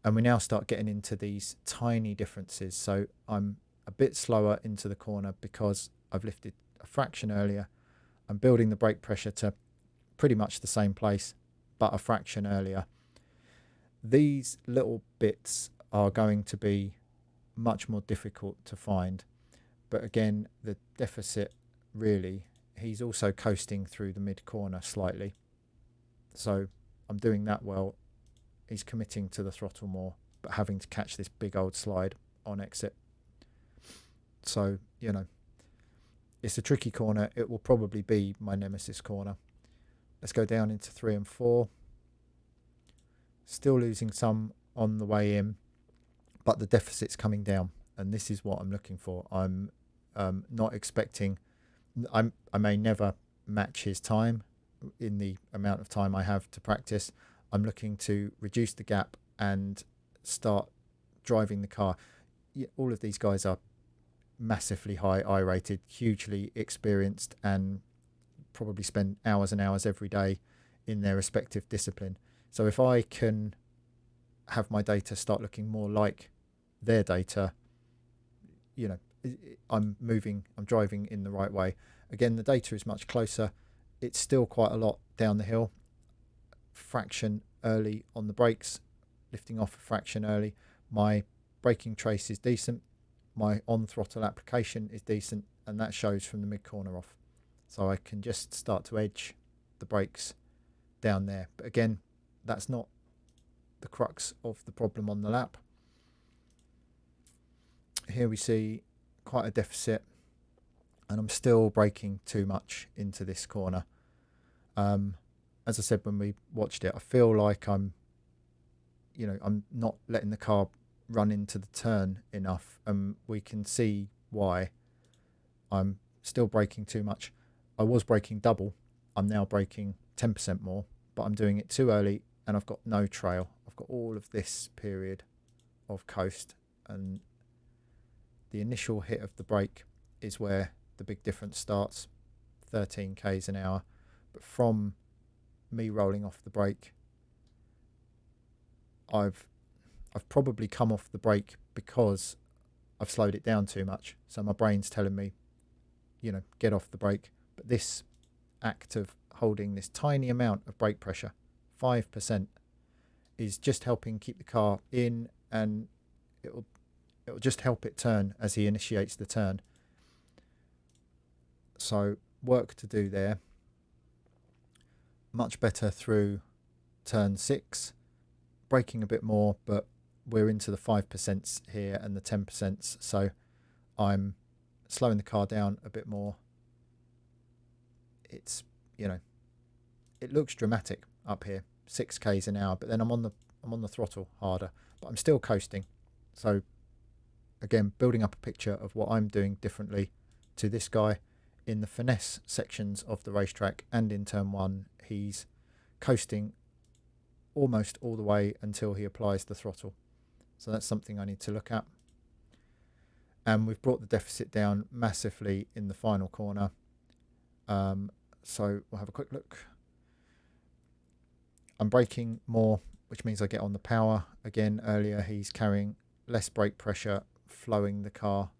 And we now start getting into these tiny differences. So I'm a bit slower into the corner because I've lifted a fraction earlier. I'm building the brake pressure to pretty much the same place, but a fraction earlier. These little bits are going to be much more difficult to find. But again, the deficit really, he's also coasting through the mid corner slightly. So I'm doing that well. He's committing to the throttle more. but having to catch this big old slide on exit. So, you know, it's a tricky corner. It will probably be my nemesis corner. Let's go down into 3 and 4. Still losing some on the way in, but the deficit's coming down, and this is what I'm looking for. I'm not expecting, I may never match his time in the amount of time I have to practice. I'm looking to reduce the gap and start driving the car. All of these guys are massively high I-rated, hugely experienced, and probably spend hours and hours every day in their respective discipline. So if I can have my data start looking more like their data, you know, I'm driving in the right way. Again, the data is much closer. It's still quite a lot down the hill. Fraction early on the brakes, lifting off a fraction early. My braking trace is decent. My on-throttle application is decent, and that shows from the mid-corner off. So I can just start to edge the brakes down there. But again, that's not the crux of the problem on the lap. Here we see quite a deficit, and I'm still braking too much into this corner. As I said when we watched it, I feel like I'm not letting the car run into the turn enough, and we can see why. I'm still braking too much. I was braking double. I'm now braking 10% more, but I'm doing it too early, and I've got no trail. I've got all of this period of coast, and the initial hit of the brake is where the big difference starts, 13 k's an hour. But from me rolling off the brake, I've probably come off the brake because I've slowed it down too much. So my brain's telling me, you know, get off the brake. But this act of holding this tiny amount of brake pressure, 5%, is just helping keep the car in, and it'll just help it turn as he initiates the turn. So work to do there. Much better through turn 6, braking a bit more, but we're into the 5% here and the 10%, so I'm slowing the car down a bit more. It's, you know, it looks dramatic up here, 6 k's an hour, but then I'm on the throttle harder, but I'm still coasting. So again, building up a picture of what I'm doing differently to this guy. In the finesse sections of the racetrack and in turn 1, he's coasting almost all the way until he applies the throttle. So that's something I need to look at. And we've brought the deficit down massively in the final corner. So we'll have a quick look. I'm braking more, which means I get on the power. Again, earlier he's carrying less brake pressure, flowing the car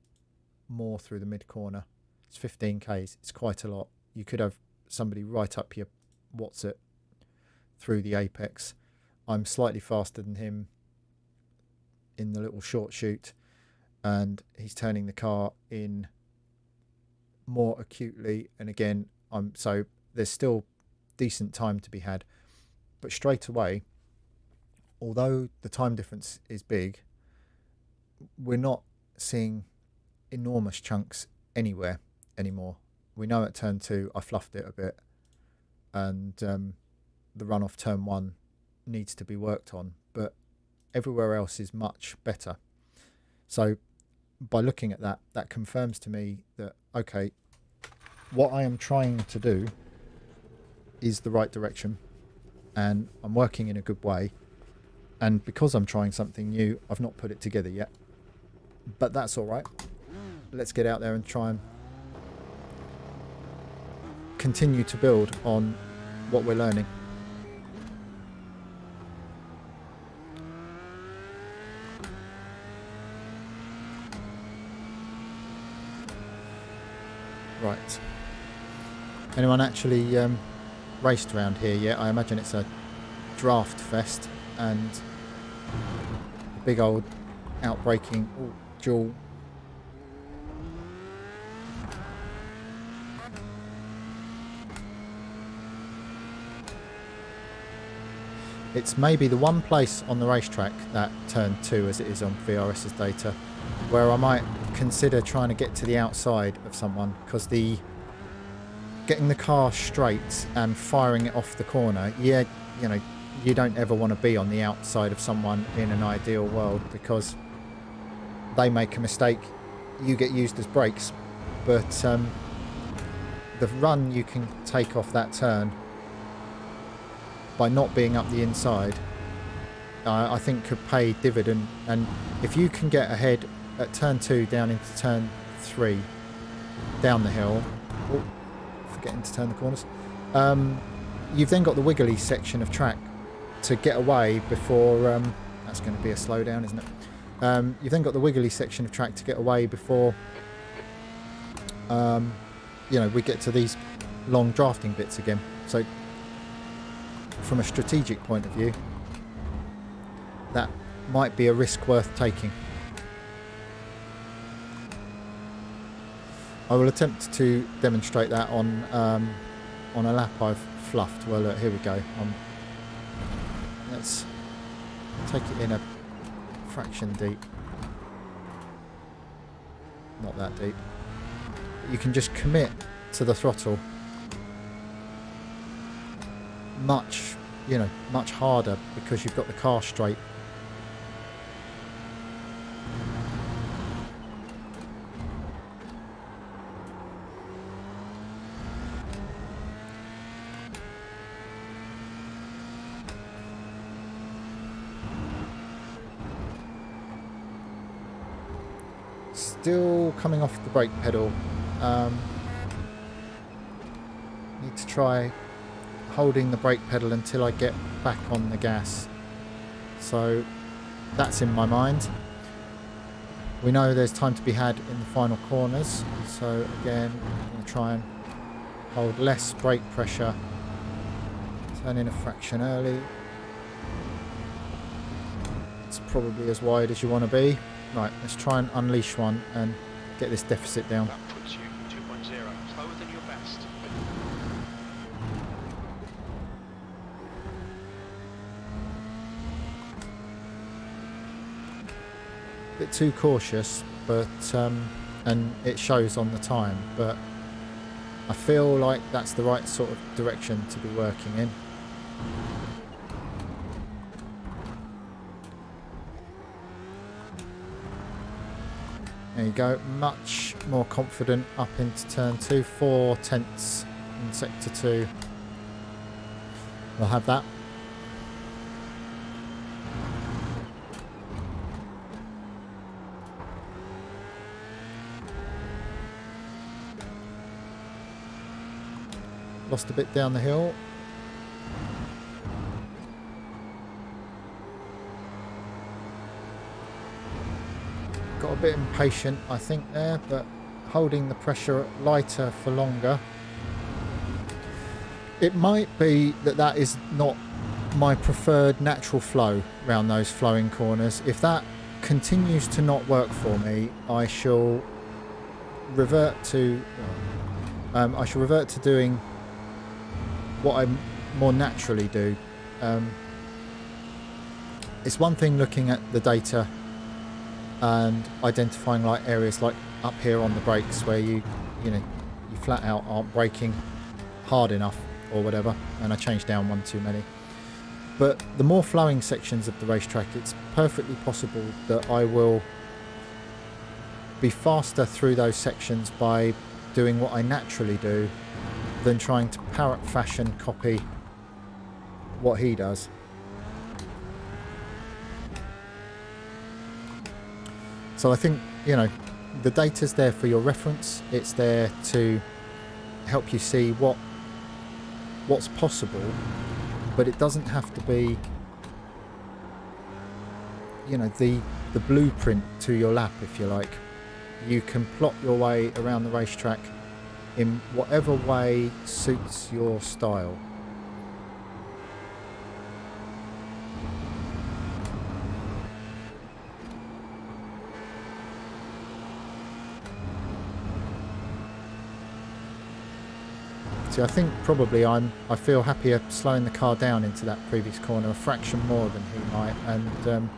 more through the mid corner. It's 15 k's. It's quite a lot. You could have somebody right up your what's it through the apex. I'm slightly faster than him in the little short shoot, and he's turning the car in more acutely. And again, so there's still decent time to be had, but straight away, although the time difference is big, we're not seeing enormous chunks anywhere anymore. We know at turn 2 I fluffed it a bit, and the run off turn 1 needs to be worked on, but everywhere else is much better. So by looking at that, that confirms to me that, okay, what I am trying to do is the right direction, and I'm working in a good way. And because I'm trying something new, I've not put it together yet, but that's all right. Let's get out there and try and continue to build on what we're learning. Right. Anyone actually raced around here yet? I imagine it's a draft fest, and a big old outbreaking dual. It's maybe the one place on the racetrack, that turn 2 as it is on VRS's data, where I might consider trying to get to the outside of someone, because getting the car straight and firing it off the corner, yeah, you know, you don't ever want to be on the outside of someone in an ideal world, because they make a mistake, you get used as brakes. But the run you can take off that turn by not being up the inside, I think could pay dividend. And if you can get ahead at turn 2 down into turn 3 down the hill, forgetting to turn the corners, you've then got the wiggly section of track to get away before that's going to be a slowdown, isn't it? You've then got the wiggly section of track to get away before you know, we get to these long drafting bits again. So from a strategic point of view, that might be a risk worth taking. I will attempt to demonstrate that on a lap I've fluffed. Well, look, here we go. Let's take it in a fraction deep. Not that deep. But you can just commit to the throttle much harder because you've got the car straight. Still coming off the brake pedal. Need to try holding the brake pedal until I get back on the gas. So that's in my mind. We know there's time to be had in the final corners. So again, I'm going to try and hold less brake pressure. Turn in a fraction early. It's probably as wide as you want to be. Right, let's try and unleash one and get this deficit down. That puts you 2.0, slower than your best. Bit too cautious, but and it shows on the time, but I feel like that's the right sort of direction to be working in. There you go, much more confident up into turn 2, 4 tenths in sector 2. We'll have that. Lost a bit down the hill. Got a bit impatient, I think, there, but holding the pressure lighter for longer. It might be that that is not my preferred natural flow around those flowing corners. If that continues to not work for me, I shall revert to doing what I more naturally do. It's one thing looking at the data and identifying like areas like up here on the brakes where you flat out aren't braking hard enough or whatever, and I changed down one too many. But the more flowing sections of the racetrack, it's perfectly possible that I will be faster through those sections by doing what I naturally do than trying to parrot fashion copy what he does. So I think, the data's there for your reference. It's there to help you see what's possible, but it doesn't have to be, the blueprint to your lap, if you like. You can plot your way around the racetrack in whatever way suits your style. See, I think probably I feel happier slowing the car down into that previous corner a fraction more than he might, and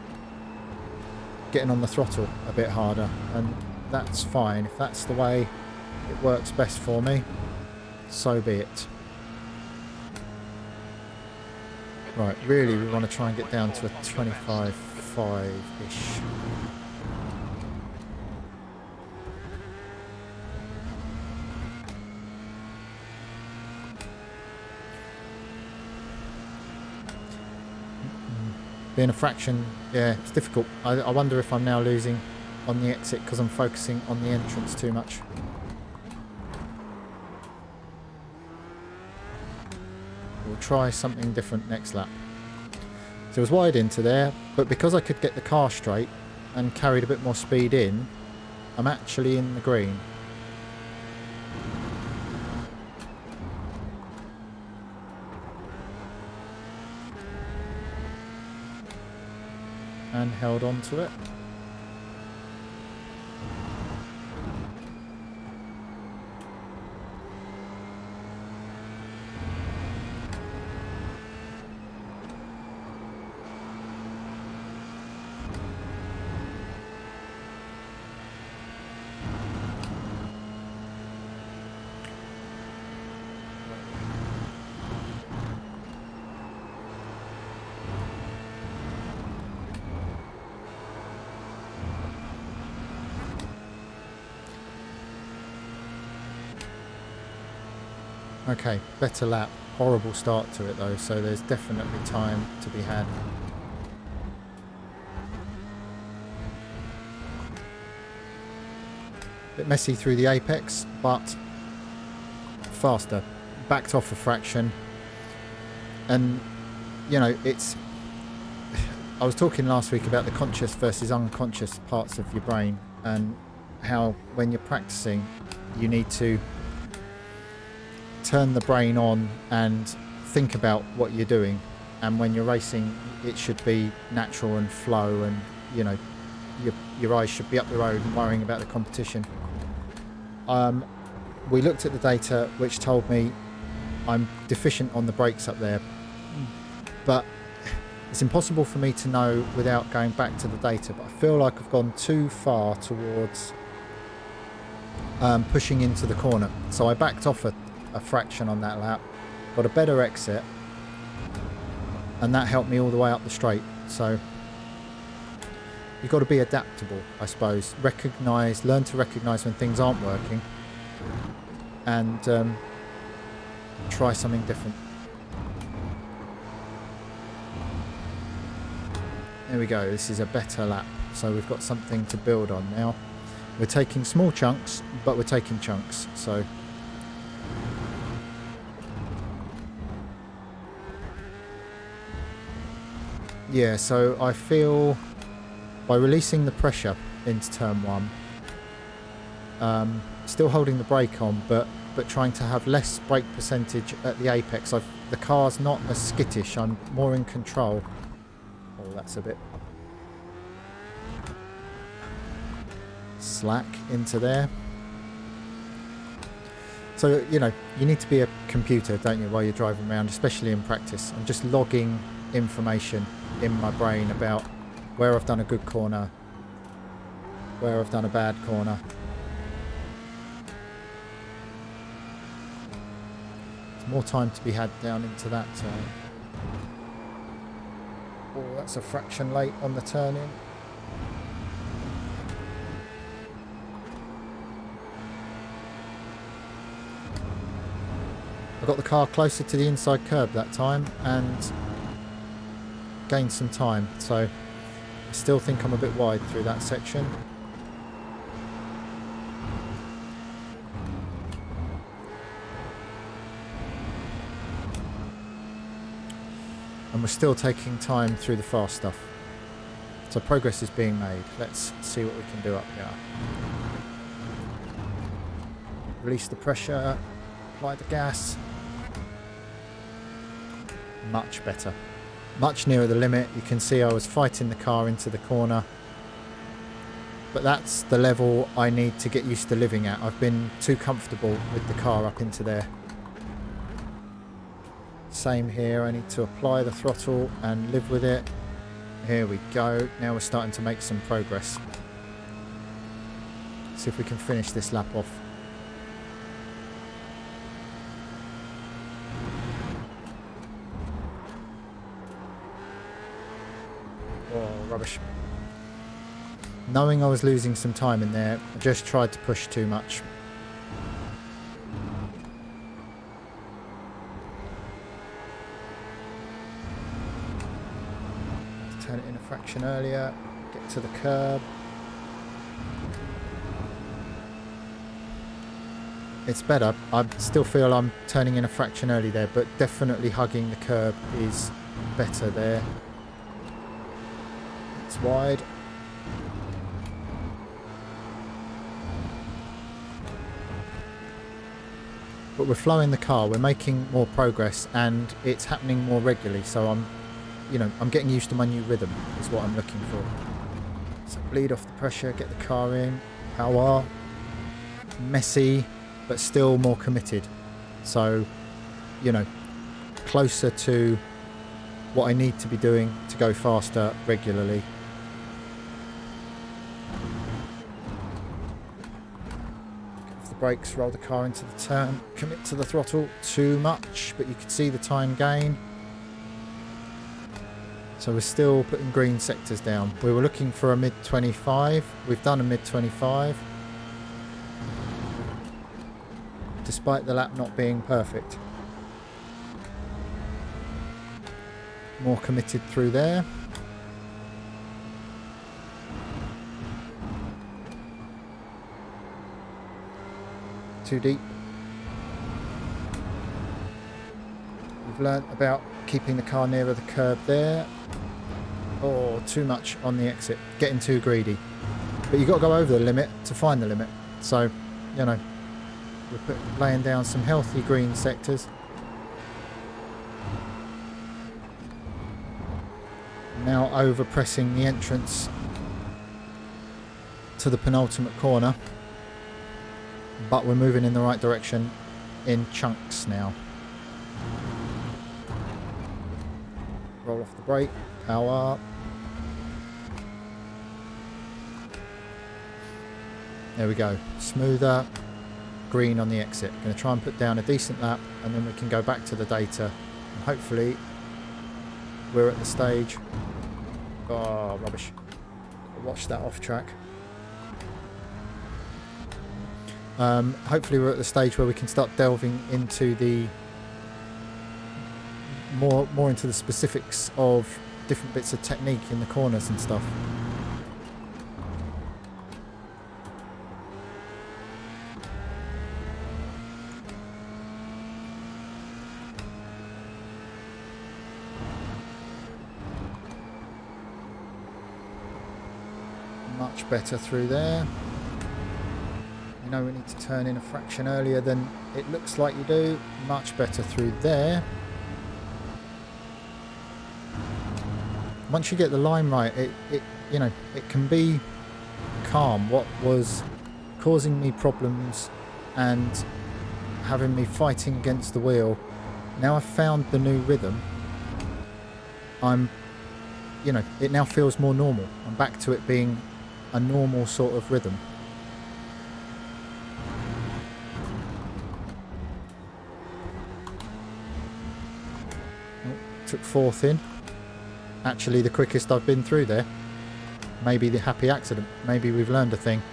getting on the throttle a bit harder, and that's fine. If that's the way it works best for me, so be it. Right, really we want to try and get down to a 25.5-ish. Being a fraction, yeah, it's difficult. I wonder if I'm now losing on the exit because I'm focusing on the entrance too much. We'll try something different next lap. So it was wide into there, but because I could get the car straight and carried a bit more speed in, I'm actually in the green. And held on to it. Okay, better lap. Horrible start to it though, so there's definitely time to be had. Bit messy through the apex, but faster. Backed off a fraction. And, you know, it's... I was talking last week about the conscious versus unconscious parts of your brain, and how when you're practicing you need to turn the brain on and think about what you're doing, and when you're racing it should be natural and flow, and you know your eyes should be up the road and worrying about the competition. We looked at the data which told me I'm deficient on the brakes up there, but it's impossible for me to know without going back to the data, but I feel like I've gone too far towards pushing into the corner, so I backed off a fraction on that lap, got a better exit, and that helped me all the way up the straight. So you've got to be adaptable, I suppose. Learn to recognise when things aren't working, and try something different. There we go, this is a better lap, so we've got something to build on now. We're taking small chunks, but we're taking chunks, so yeah, so I feel by releasing the pressure into turn one, still holding the brake on, but trying to have less brake percentage at the apex. The car's not as skittish, I'm more in control. Oh, that's a bit slack into there. So, you know, you need to be a computer, don't you, while you're driving around, especially in practice. I'm just logging information in my brain about where I've done a good corner, where I've done a bad corner. There's more time to be had down into that turn. Oh, that's a fraction late on the turn in. I got the car closer to the inside curb that time and gained some time, so I still think I'm a bit wide through that section. And we're still taking time through the fast stuff. So progress is being made. Let's see what we can do up here. Release the pressure, apply the gas. Much better. Much nearer the limit. You can see I was fighting the car into the corner. But that's the level I need to get used to living at. I've been too comfortable with the car up into there. Same here, I need to apply the throttle and live with it. Here we go. Now we're starting to make some progress. See if we can finish this lap off. Oh, rubbish. Knowing I was losing some time in there, I just tried to push too much. Turn it in a fraction earlier, get to the curb. It's better. I still feel I'm turning in a fraction early there, but definitely hugging the curb is better there. It's wide. But we're flowing the car, we're making more progress, and it's happening more regularly, so I'm getting used to my new rhythm is what I'm looking for. So bleed off the pressure, get the car in, power, messy, but still more committed. So, closer to what I need to be doing to go faster regularly. Get off the brakes, roll the car into the turn, commit to the throttle too much, but you can see the time gain. So we're still putting green sectors down. We were looking for a mid 25. We've done a mid 25. Despite the lap not being perfect. More committed through there. Too deep. We've learnt about keeping the car nearer the curb there. Oh, too much on the exit. Getting too greedy. But you've got to go over the limit to find the limit. So, we're laying down some healthy green sectors. Now over pressing the entrance to the penultimate corner. But we're moving in the right direction in chunks now. Roll off the brake, power. There we go. Smoother. Green on the exit. Going to try and put down a decent lap, and then we can go back to the data, and hopefully we're at the stage. Oh, rubbish. Watch that off track. Hopefully we're at the stage where we can start delving into the more into the specifics of different bits of technique in the corners and stuff. Much better through there. We need to turn in a fraction earlier than it looks like you do. Much better through there. Once you get the line right, it can be calm. What was causing me problems and having me fighting against the wheel, now I've found the new rhythm. It now feels more normal. I'm back to it being a normal sort of rhythm. Took fourth in. Actually the quickest I've been through there. Maybe the happy accident. Maybe we've learned a thing.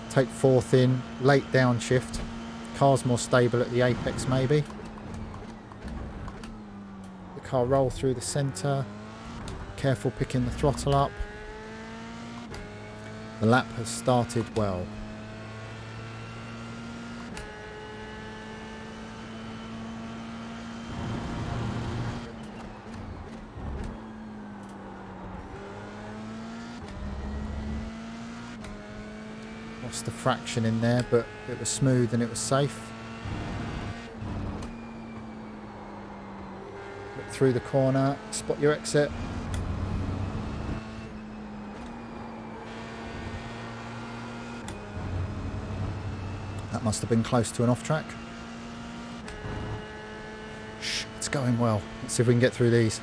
Take fourth in, late downshift. Car's more stable at the apex maybe. The car roll through the centre. Careful picking the throttle up. The lap has started well. Lost a fraction in there, but it was smooth and it was safe. Look through the corner, spot your exit. That must have been close to an off track. Shh, it's going well. Let's see if we can get through these.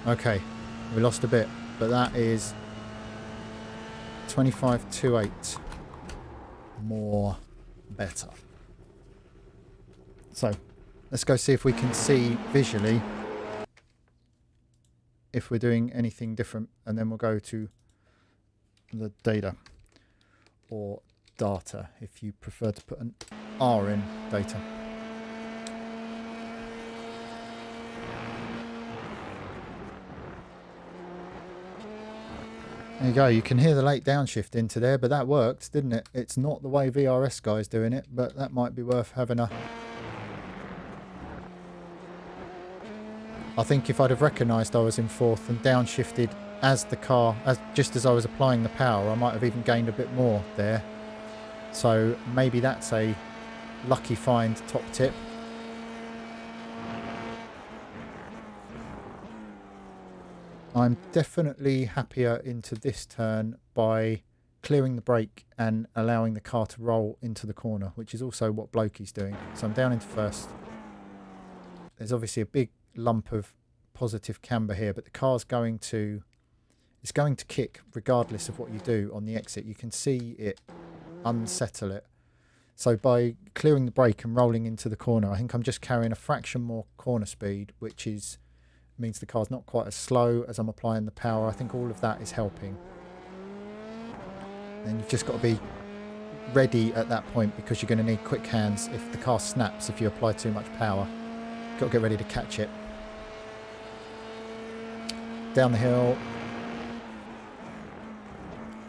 Okay, we lost a bit, but that is 25.28 more better. So let's go see if we can see visually if we're doing anything different, and then we'll go to the data, or data if you prefer to put an R in data. There you go, you can hear the late downshift into there, but that worked, didn't it? It's not the way VRS guy's doing it, but that might be worth having a... I think if I'd have recognised I was in fourth and downshifted as the car, just as I was applying the power, I might have even gained a bit more there. So maybe that's a lucky find top tip. I'm definitely happier into this turn by clearing the brake and allowing the car to roll into the corner, which is also what Blokey's doing. So I'm down into first. There's obviously a big lump of positive camber here, but the car's going to kick regardless of what you do on the exit. You can see it unsettle it. So by clearing the brake and rolling into the corner, I think I'm just carrying a fraction more corner speed, which means the car's not quite as slow as I'm applying the power. I think all of that is helping. Then you've just got to be ready at that point, because you're going to need quick hands if the car snaps if you apply too much power. Got to get ready to catch it. Down the hill.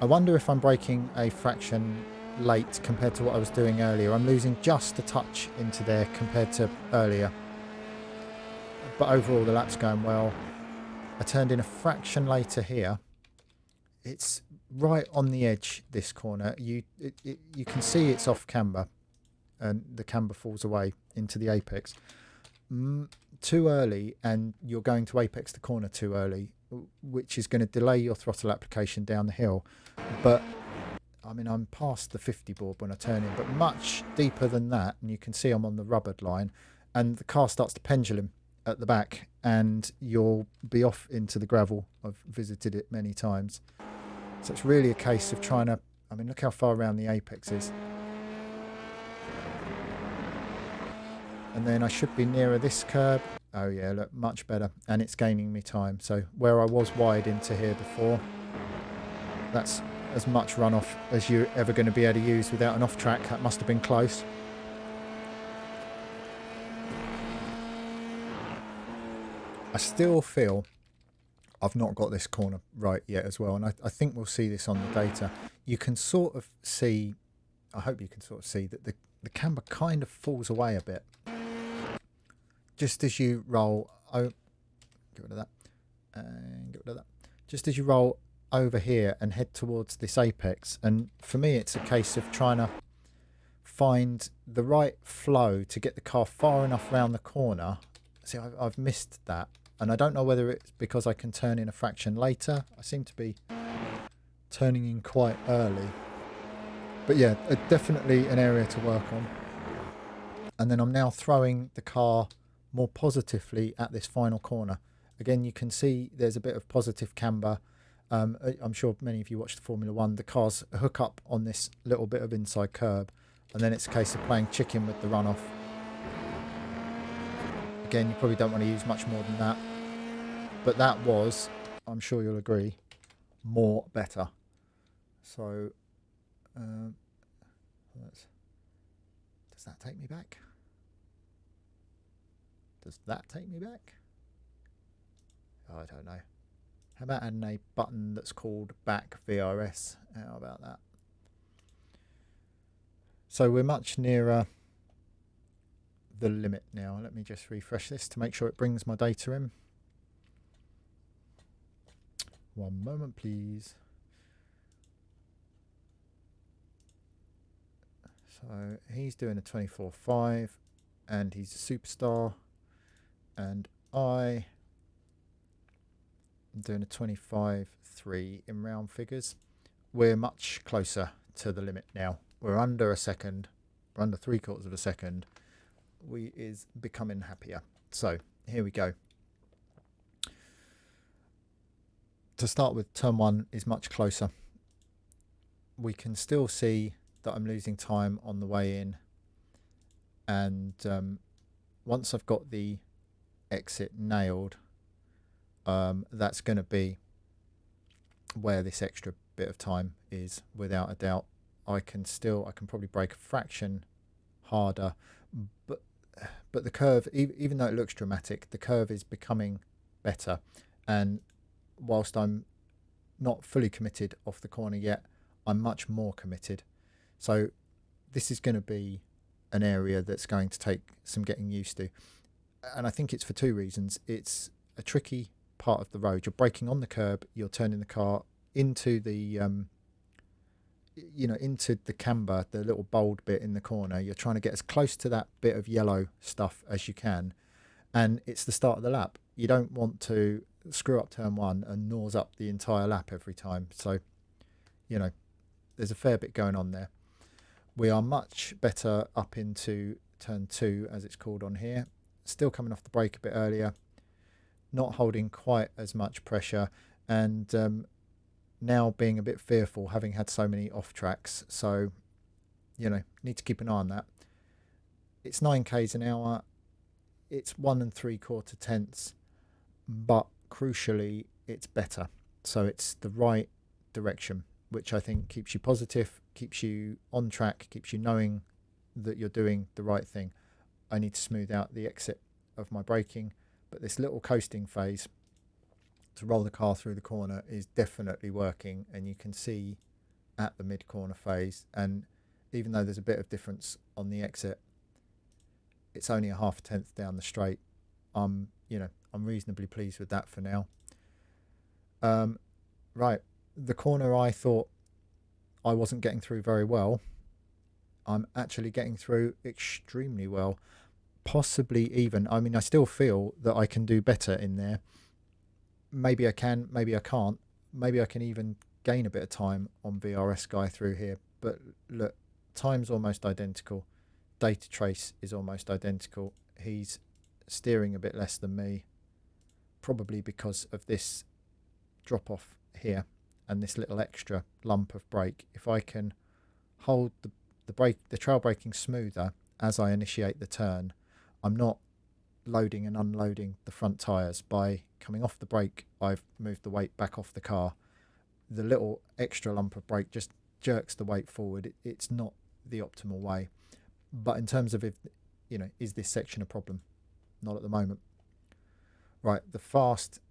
I wonder if I'm braking a fraction late compared to what I was doing earlier. I'm losing just a touch into there compared to earlier. But overall the lap's going well. I turned in a fraction later here. It's right on the edge, this corner. You can see it's off camber, and the camber falls away into the apex. Too early, and you're going to apex the corner too early, which is going to delay your throttle application down the hill. But I mean, I'm past the 50 board when I turn in, but much deeper than that, and you can see I'm on the rubbered line, and the car starts to pendulum at the back, and you'll be off into the gravel. I've visited it many times. So it's really a case of trying to, I mean, look how far around the apex is. And then I should be nearer this curb. Oh yeah, look, much better. And it's gaining me time. So where I was wide into here before, that's as much runoff as you're ever going to be able to use without an off track. That must have been close. I still feel I've not got this corner right yet as well. And I think we'll see this on the data. You can sort of see, I hope you can sort of see that the camber kind of falls away a bit. Just as you roll, get rid of that, and get rid of that. Just as you roll over here and head towards this apex, and for me it's a case of trying to find the right flow to get the car far enough round the corner. See, I've missed that, and I don't know whether it's because I can turn in a fraction later. I seem to be turning in quite early, but yeah, definitely an area to work on. And then I'm now throwing the car more positively at this final corner. Again, you can see there's a bit of positive camber. I'm sure many of you watched the Formula 1. The cars hook up on this little bit of inside curb, and then it's a case of playing chicken with the runoff. Again, you probably don't want to use much more than that, but that was, I'm sure you'll agree, more better. So does that take me back? Does that take me back? Oh, I don't know. How about adding a button that's called back VRS? How about that? So we're much nearer the limit now. Let me just refresh this to make sure it brings my data in. One moment, please. So he's doing a 24.5 and he's a superstar. And I I'm doing a 25.3 in round figures. We're much closer to the limit now. We're under a second. We're under 3/4 of a second. We is becoming happier. So here we go. To start with, turn 1 is much closer. We can still see that I'm losing time on the way in, and once I've got the exit nailed, that's going to be where this extra bit of time is, without a doubt. I can probably brake a fraction harder, but the curve, even though it looks dramatic, the curve is becoming better. And whilst I'm not fully committed off the corner yet, I'm much more committed. So this is going to be an area that's going to take some getting used to. And I think it's for two reasons. It's a tricky part of the road. You're braking on the curb, you're turning the car into the into the camber, the little bold bit in the corner. You're trying to get as close to that bit of yellow stuff as you can, and it's the start of the lap. You don't want to screw up turn 1 and gnaws up the entire lap every time. So there's a fair bit going on there. We are much better up into turn 2, as it's called on here. Still coming off the brake a bit earlier, not holding quite as much pressure, and now being a bit fearful, having had so many off tracks. So need to keep an eye on that. It's 9 k's an hour. It's 1 3/4 tenths, but crucially it's better. So it's the right direction, which I think keeps you positive, keeps you on track, keeps you knowing that you're doing the right thing. I need to smooth out the exit of my braking, but this little coasting phase to roll the car through the corner is definitely working, and you can see at the mid-corner phase, and even though there's a bit of difference on the exit, it's only a 1/2 tenth down the straight. I'm reasonably pleased with that for now. Right, the corner I thought I wasn't getting through very well, I'm actually getting through extremely well. Possibly even, I still feel that I can do better in there. Maybe I can, maybe I can't. Maybe I can even gain a bit of time on VRS Guy through here. But look, time's almost identical. Data trace is almost identical. He's steering a bit less than me, probably because of this drop off here and this little extra lump of brake. If I can hold the trail braking smoother as I initiate the turn, I'm not loading and unloading the front tyres. By coming off the brake, I've moved the weight back off the car. The little extra lump of brake just jerks the weight forward. It's not the optimal way. But in terms of is this section a problem? Not at the moment. Right, the fast,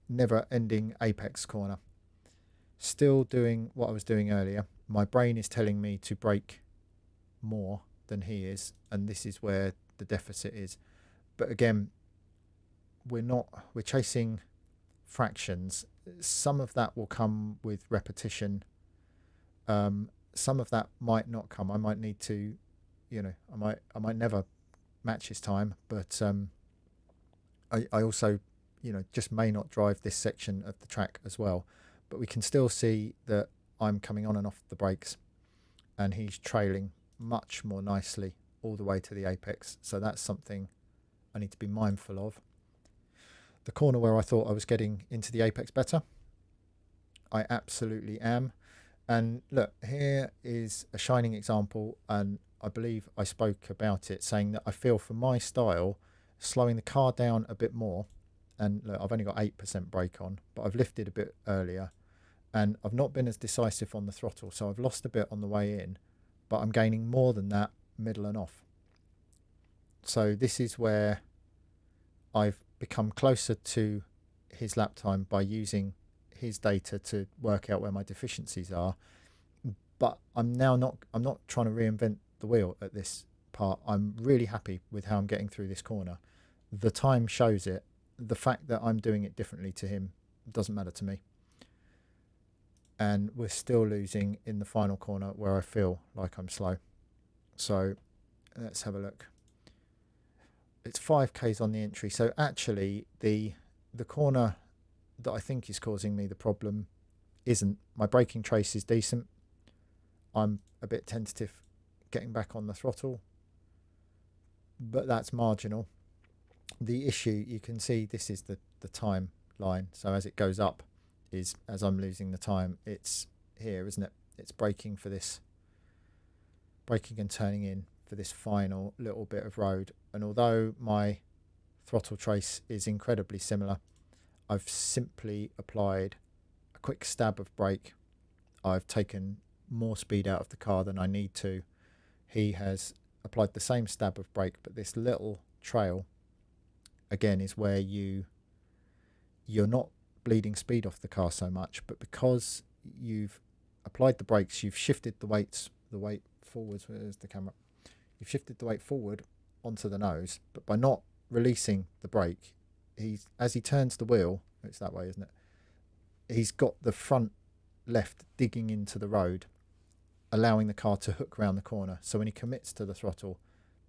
never-ending apex corner. Still doing what I was doing earlier. My brain is telling me to brake more than he is, and this is where the deficit is. But again, we're chasing fractions. Some of that will come with repetition. Some of that might not come. I might need to, I might never match his time, but I also, just may not drive this section of the track as well. But we can still see that I'm coming on and off the brakes, and he's trailing much more nicely all the way to the apex. So that's something I need to be mindful of. The corner where I thought I was getting into the apex better, I absolutely am. And look, here is a shining example, and I believe I spoke about it, saying that I feel for my style, slowing the car down a bit more, and look, I've only got 8% brake on, but I've lifted a bit earlier, and I've not been as decisive on the throttle, so I've lost a bit on the way in, but I'm gaining more than that middle and off. So this is where I've become closer to his lap time by using his data to work out where my deficiencies are. But I'm not trying to reinvent the wheel at this part. I'm really happy with how I'm getting through this corner. The time shows it. The fact that I'm doing it differently to him doesn't matter to me. And we're still losing in the final corner where I feel like I'm slow. So let's have a look. It's 5 k's on the entry. So actually the corner that I think is causing me the problem isn't. My braking trace is decent. I'm a bit tentative getting back on the throttle, but that's marginal. The issue, you can see this is the time line. So as it goes up is as I'm losing the time, it's here, isn't it? It's braking for this, braking and turning in for this final little bit of road. And although my throttle trace is incredibly similar, I've simply applied a quick stab of brake. I've taken more speed out of the car than I need to. He has applied the same stab of brake, but this little trail again is where you're not bleeding speed off the car so much, but because you've applied the brakes, you've shifted the weight forwards. Where's the camera? You've shifted the weight forward onto the nose, but by not releasing the brake, as he turns the wheel, it's that way, isn't it? He's got the front left digging into the road, allowing the car to hook around the corner. So when he commits to the throttle,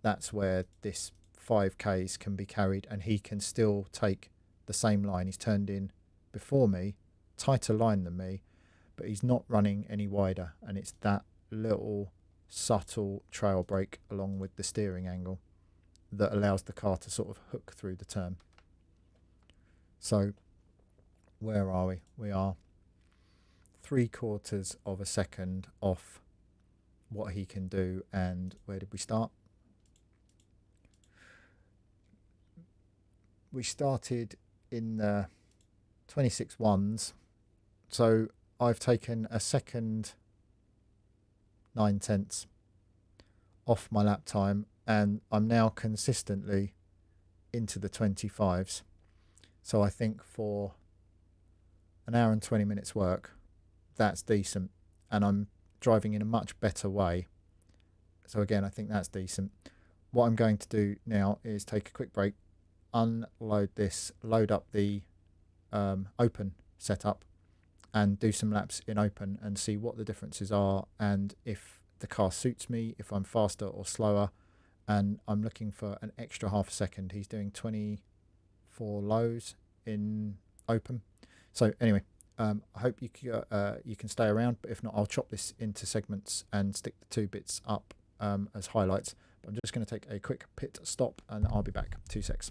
that's where this 5Ks can be carried, and he can still take the same line. He's turned in before me, tighter line than me, but he's not running any wider, and it's that little subtle trail brake along with the steering angle that allows the car to sort of hook through the turn. So where are we? We are 3/4 of a second off what he can do. And where did we start? We started in the 26 ones. So I've taken a second 9/10 off my lap time, and I'm now consistently into the 25s. So I think for an hour and 20 minutes work, that's decent, and I'm driving in a much better way. So again, I think that's decent. What I'm going to do now is take a quick break, unload this, load up the open setup, and do some laps in open and see what the differences are, and if the car suits me, if I'm faster or slower. And I'm looking for an extra half a second. He's doing 24 lows in open. So anyway, I hope you can stay around, but if not, I'll chop this into segments and stick the two bits up as highlights. But I'm just going to take a quick pit stop, and I'll be back. 2 secs.